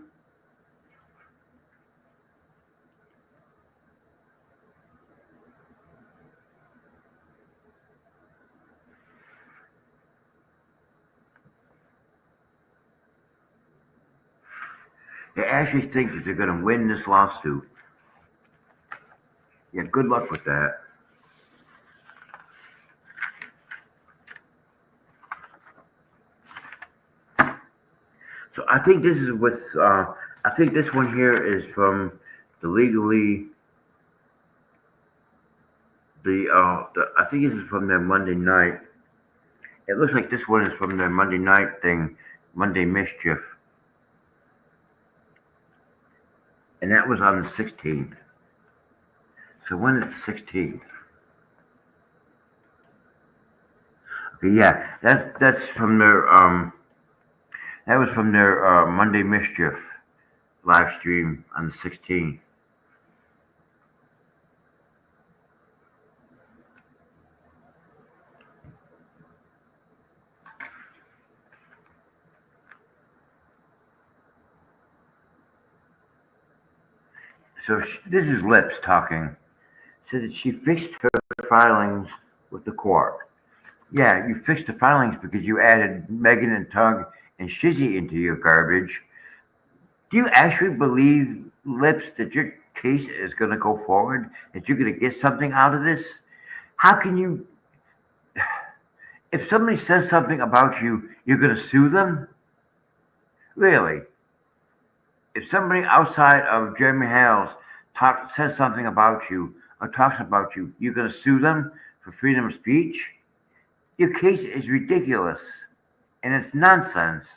They actually think that they're going to win this lawsuit. Yeah, good luck with that. So I think this is what's. I think this one here is from the legally. I think this is from their Monday night. It looks like this one is from their Monday night thing, Monday Mischief, and that was on the 16th. So when is the 16th? Okay, yeah, that's from their that was from their Monday Mischief live stream on the 16th. So this is Lips talking. Said that she fixed her filings with the court. Yeah, you fixed the filings because you added Megan and Tug and Shizzy into your garbage. Do you actually believe, Lips, that your case is going to go forward? That you're going to get something out of this? How can you... If somebody says something about you, you're going to sue them? Really? If somebody outside of Jeremy Hales says something about you or talks about you, you're going to sue them for freedom of speech? Your case is ridiculous, and it's nonsense.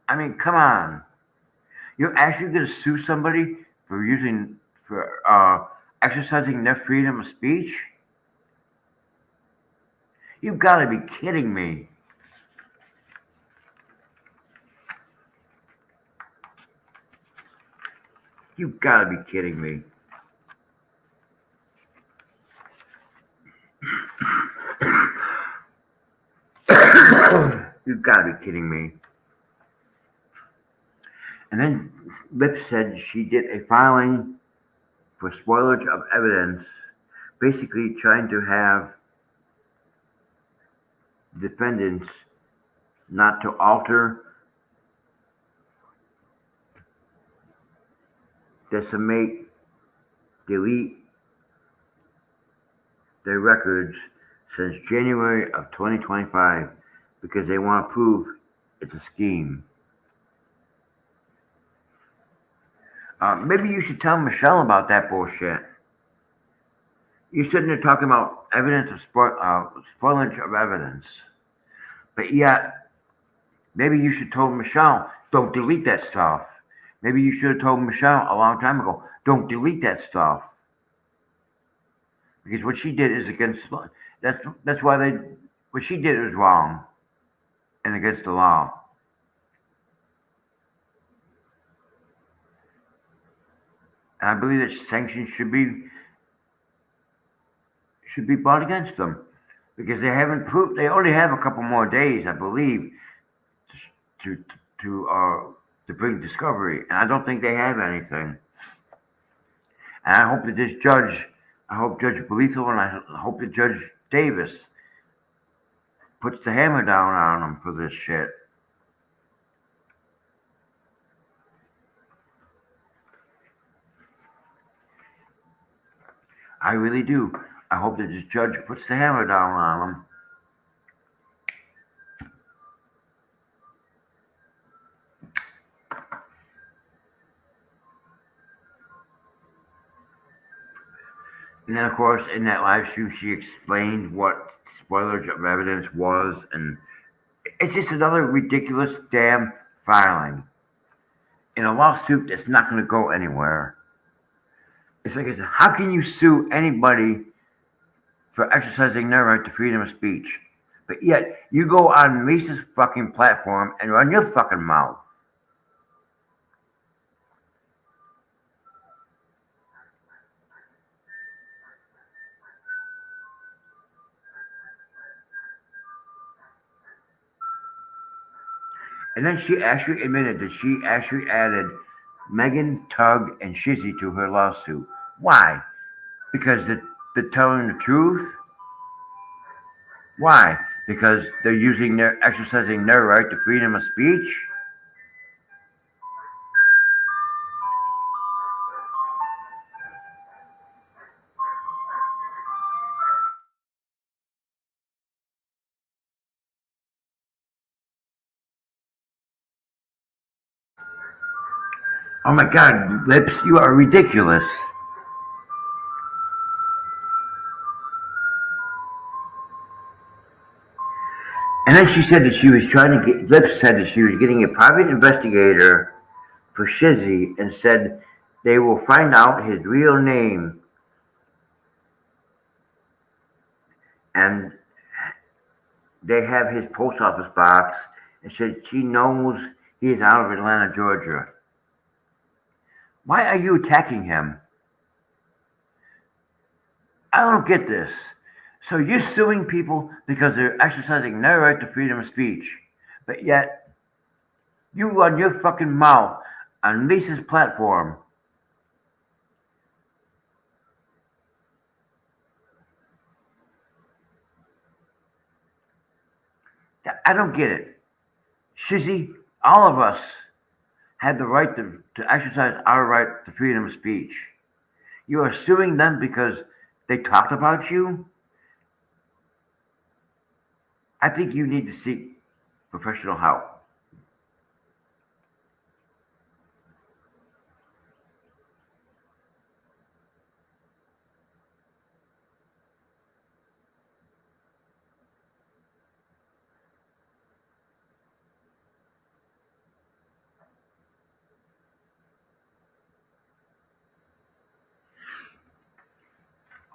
I mean, come on. You're actually going to sue somebody for exercising their freedom of speech? You've got to be kidding me. You've got to be kidding me. You've got to be kidding me. And then Lips said she did a filing for spoilage of evidence, basically trying to have defendants not to alter, decimate, delete their records since January of 2025 because they want to prove it's a scheme. Maybe you should tell Michelle about that bullshit. You're sitting there talking about evidence of spoilage of evidence. But yet, maybe you should tell Michelle, don't delete that stuff. Maybe you should have told Michelle a long time ago, don't delete that stuff. Because what she did is against the law. That's why what she did was wrong and against the law. And I believe that sanctions should be brought against them because they haven't proved. They only have a couple more days, I believe, to to uh, to bring discovery, and I don't think they have anything. And I hope that I hope Judge Belitho, and I hope that Judge Davis puts the hammer down on them for this shit. I really do. I hope that this judge puts the hammer down on them. And then, of course, in that live stream, she explained what spoilage of evidence was, and it's just another ridiculous damn filing in a lawsuit that's not going to go anywhere. It's like, how can you sue anybody for exercising their right to freedom of speech, but yet you go on Lisa's fucking platform and run your fucking mouth? And then she actually admitted that she actually added Megan, Tug, and Shizzy to her lawsuit. Why? Because they're telling the truth? Why? Because they're exercising their right to freedom of speech? Oh my God, Lips, you are ridiculous. And then she said that she was trying to get, Lips said that she was getting a private investigator for Shizzy and said they will find out his real name and they have his post office box and said she knows he is out of Atlanta, Georgia. Why are you attacking him? I don't get this. So you're suing people because they're exercising their right to freedom of speech, but yet you run your fucking mouth on Lisa's platform. I don't get it. Shizzy, all of us have the right to exercise our right to freedom of speech. You are suing them because they talked about you? I think you need to seek professional help.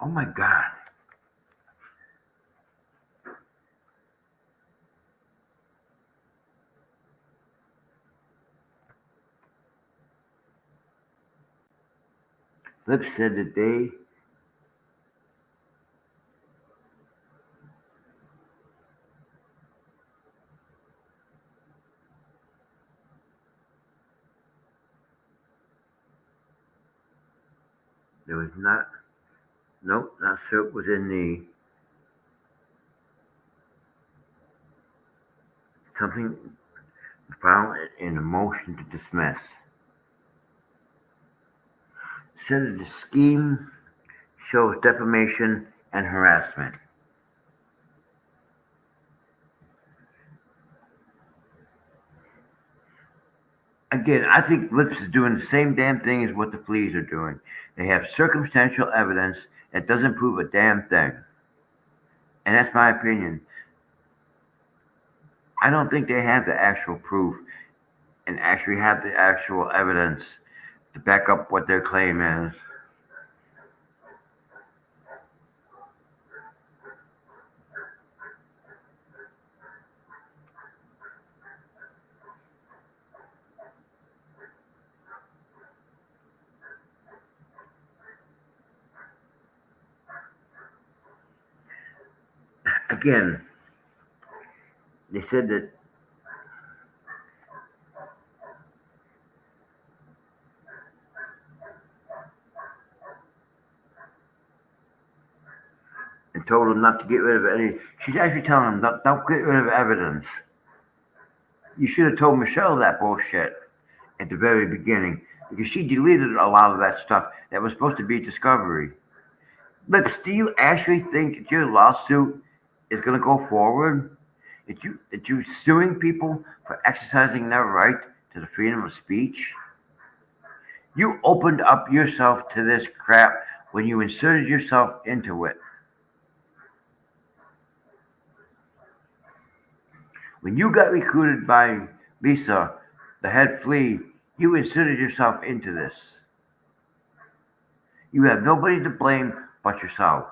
Oh my God. Flip said that there was not, nope, not sure it was in the, something found in a motion to dismiss. Said that the scheme shows defamation and harassment. Again, I think Lips is doing the same damn thing as what the fleas are doing. They have circumstantial evidence that doesn't prove a damn thing. And that's my opinion. I don't think they have the actual proof and actually have the actual evidence to back up what their claim is. again, they said that and told him not to get rid of any. She's actually telling him, don't get rid of evidence. You should have told Michelle that bullshit at the very beginning because she deleted a lot of that stuff that was supposed to be discovery. Lips, do you actually think that your lawsuit is going to go forward? That you suing people for exercising their right to the freedom of speech? You opened up yourself to this crap when you inserted yourself into it. When you got recruited by Lisa, the head flea, you inserted yourself into this. You have nobody to blame but yourself.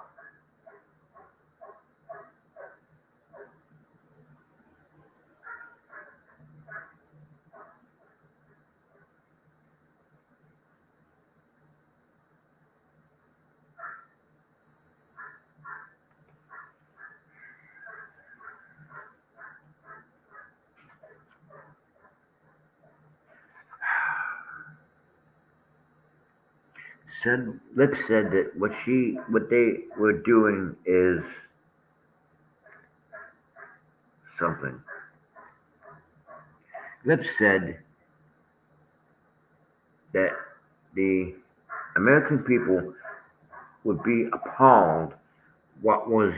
Lip said that what they were doing is something. Lip said that the American people would be appalled what was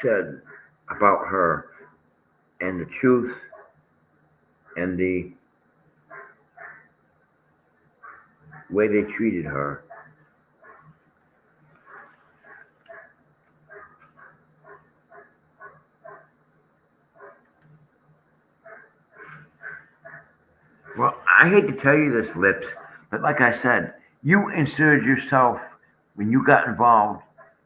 said about her and the truth and the way they treated her. Well, I hate to tell you this, Lips, but like I said, you inserted yourself when you got involved.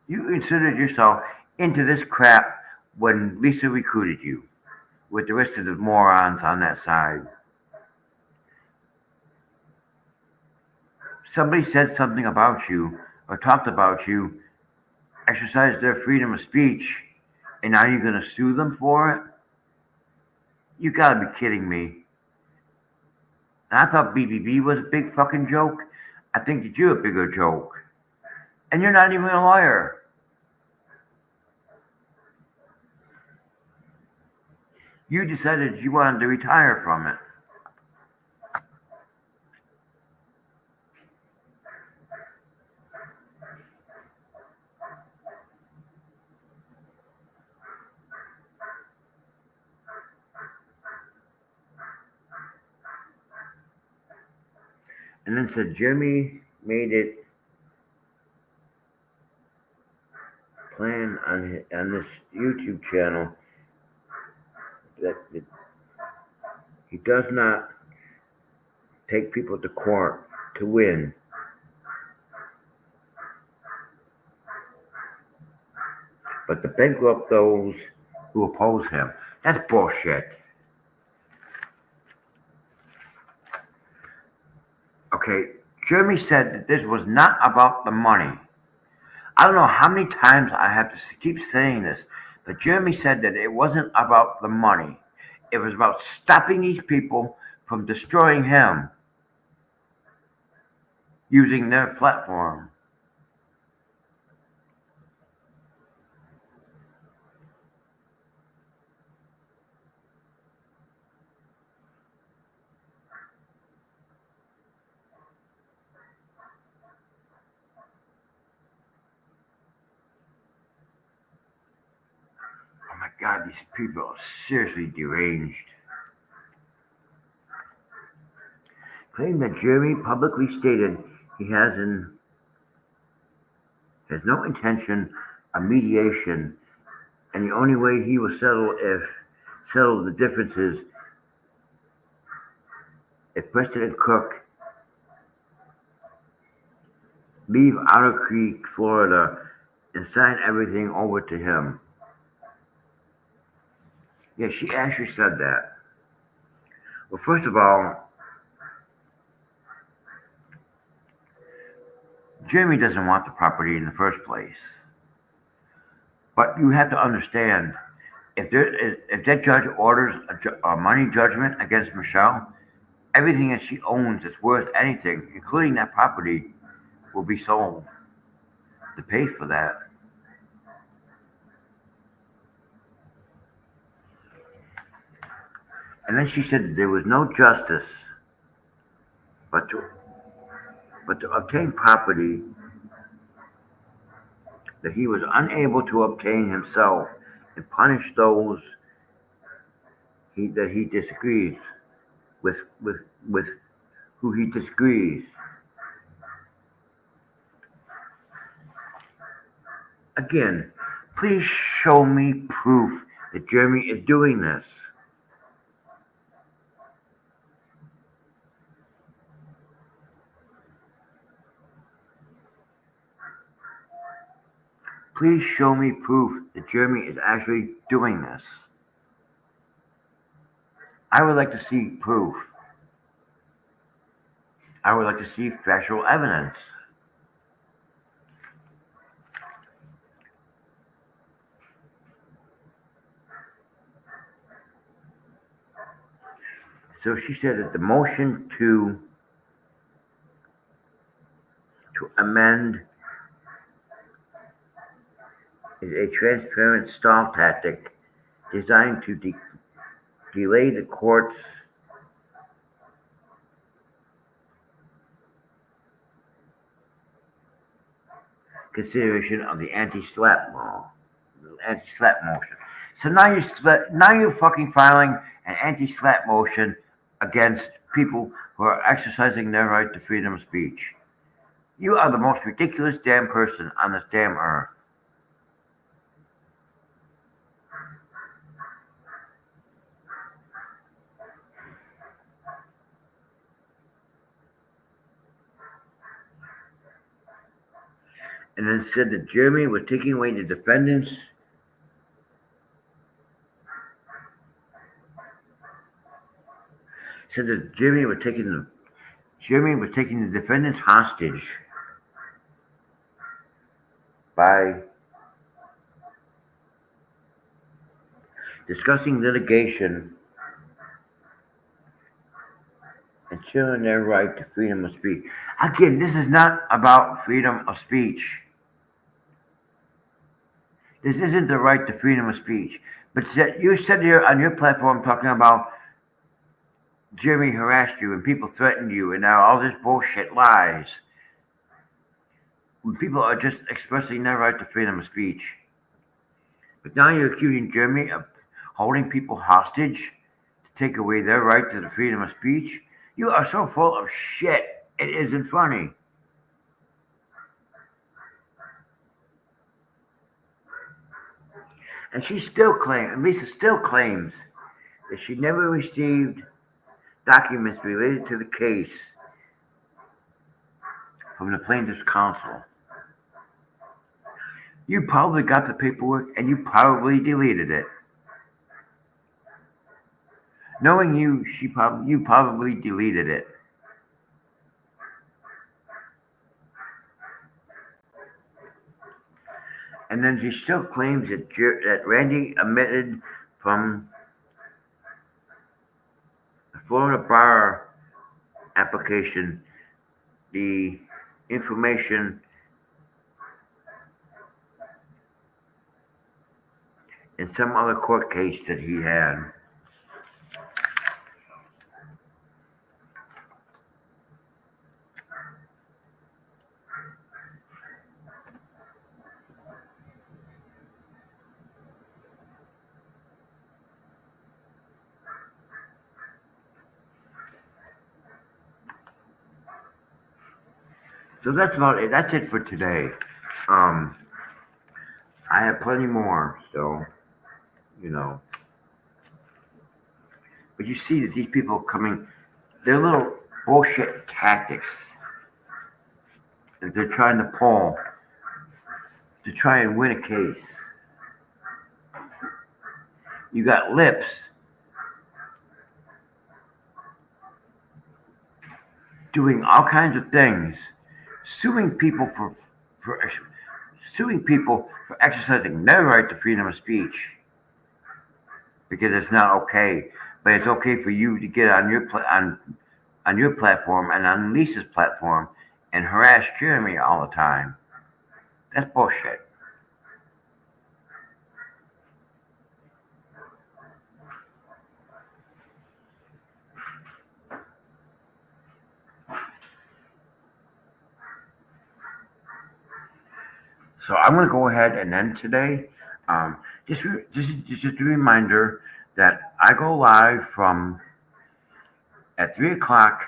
You inserted yourself into this crap when Lisa recruited you with the rest of the morons on that side. Somebody said something about you or talked about you, exercised their freedom of speech, and now you're going to sue them for it? You gotta be kidding me. And I thought BBB was a big fucking joke. I think that you're a bigger joke. And you're not even a lawyer. You decided you wanted to retire from it. And then said Jimmy made it plan on this YouTube channel that he does not take people to court to win. But to bankrupt those who oppose him. That's bullshit. Okay, Jeremy said that this was not about the money. I don't know how many times I have to keep saying this, but Jeremy said that it wasn't about the money. It was about stopping these people from destroying him using their platform. Oh my God, these people are seriously deranged. Claiming that Jeremy publicly stated he has no intention of mediation, and the only way he will settle the differences if President Cook leave Otter Creek, Florida, and sign everything over to him. Yeah, she actually said that. Well, first of all, Jeremy doesn't want the property in the first place. But you have to understand, if that judge orders a money judgment against Michelle, everything that she owns that's worth anything, including that property, will be sold to pay for that. And then she said that there was no justice but to but to obtain property that he was unable to obtain himself, and punish those that he disagrees with who he disagrees. Again, please show me proof that Jeremy is doing this. Please show me proof that Jeremy is actually doing this. I would like to see proof. I would like to see factual evidence. So she said that the motion to amend is a transparent stall tactic designed to delay the court's consideration of the anti-SLAPP motion. So now you're fucking filing an anti-SLAPP motion against people who are exercising their right to freedom of speech. You are the most ridiculous damn person on this damn earth. And then said that Jeremy was taking away the defendants. Said that Jeremy was taking the defendants hostage by discussing litigation and chilling their right to freedom of speech. Again, this is not about freedom of speech. This isn't the right to freedom of speech. But you sit here on your platform talking about Jeremy harassed you and people threatened you and now all this bullshit lies. When people are just expressing their right to freedom of speech. But now you're accusing Jeremy of holding people hostage to take away their right to the freedom of speech. You are so full of shit. It isn't funny. And she still claims, Lisa still claims, that she never received documents related to the case from the plaintiff's counsel. You probably got the paperwork and you probably deleted it. Knowing you, you probably deleted it. And then she still claims that Randy omitted from the Florida bar application the information in some other court case that he had. So that's about it. That's it for today. I have plenty more, so you know. But you see that these people coming, they're little bullshit tactics that they're trying to pull to try and win a case. You got lips doing all kinds of things, suing people for suing people for exercising their right to freedom of speech because it's not okay. But it's okay for you to get on your platform and on Lisa's platform and harass Jeremy all the time. That's bullshit. So I'm going to go ahead and end today. Just a reminder that I go live from at 3 o'clock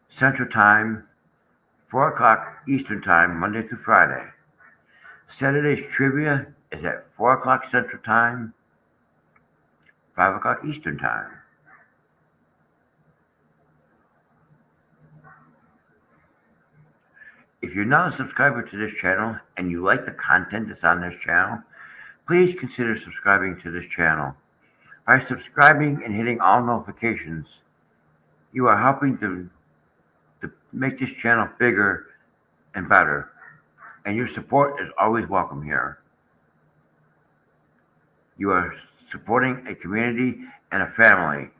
Central Time, 4 o'clock Eastern Time, Monday through Friday. Saturday's trivia is at 4 o'clock Central Time, 5 o'clock Eastern Time. If you're not a subscriber to this channel and you like the content that's on this channel, please consider subscribing to this channel. By subscribing and hitting all notifications, you are helping to make this channel bigger and better. And your support is always welcome here. You are supporting a community and a family.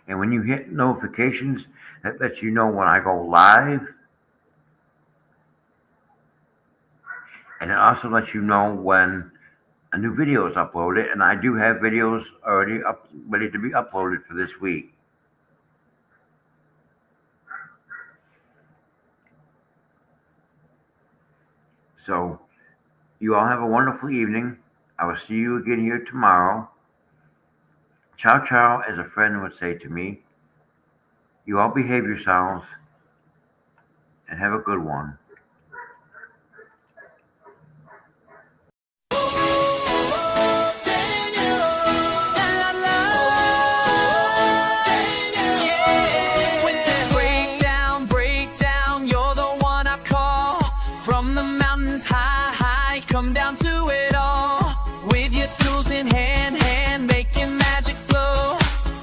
And when you hit notifications, that lets you know when I go live. And it also lets you know when a new video is uploaded. And I do have videos already ready to be uploaded for this week. So, you all have a wonderful evening. I will see you again here tomorrow. Ciao, ciao, as a friend would say to me. You all behave yourselves and have a good one. Come down to it all with your tools in hand, making magic flow.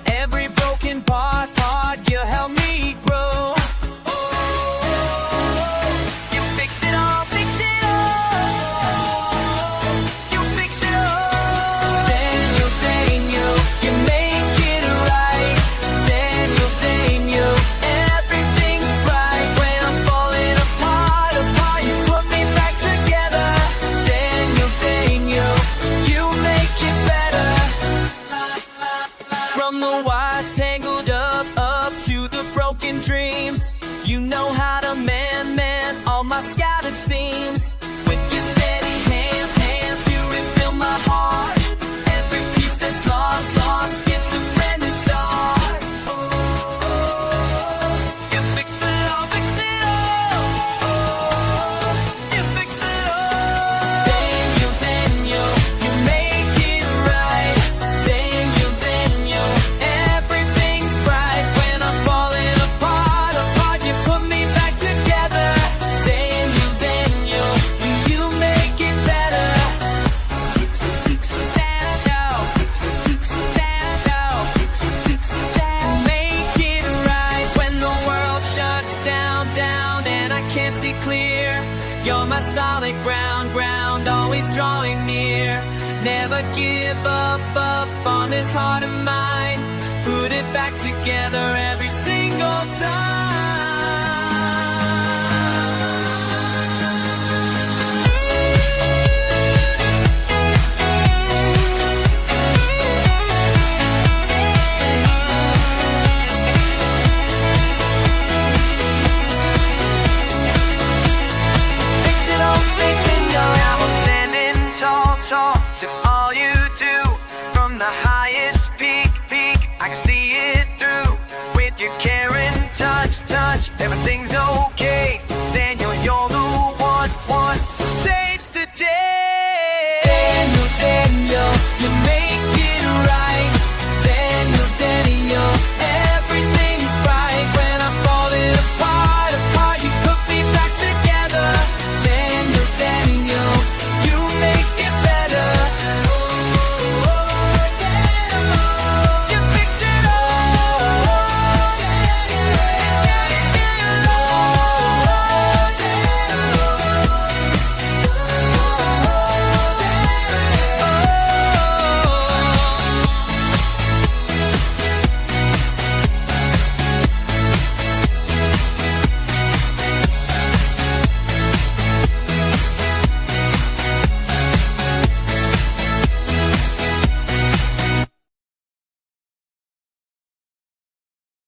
Every broken part, you help me grow. You fix it all, you fix it all. Daniel, you make it right. Daniel, everything's right. When I'm falling apart, you put me back together. You make it better. From the wires tangled up to the broken dreams, you know how to mend all my scattered seams. With your steady hands, you refill my heart. Every piece that's lost gets a brand new start. You fix it all, you fix it all. Daniel, you make it right. Daniel, everything's bright. When I'm falling apart, you put me back together. Daniel, you make it better. Daniel, make it right. When the world shuts down and I can't see clear, you're my solid ground, always drawing near. Never give up on this heart of mine. Put it back together every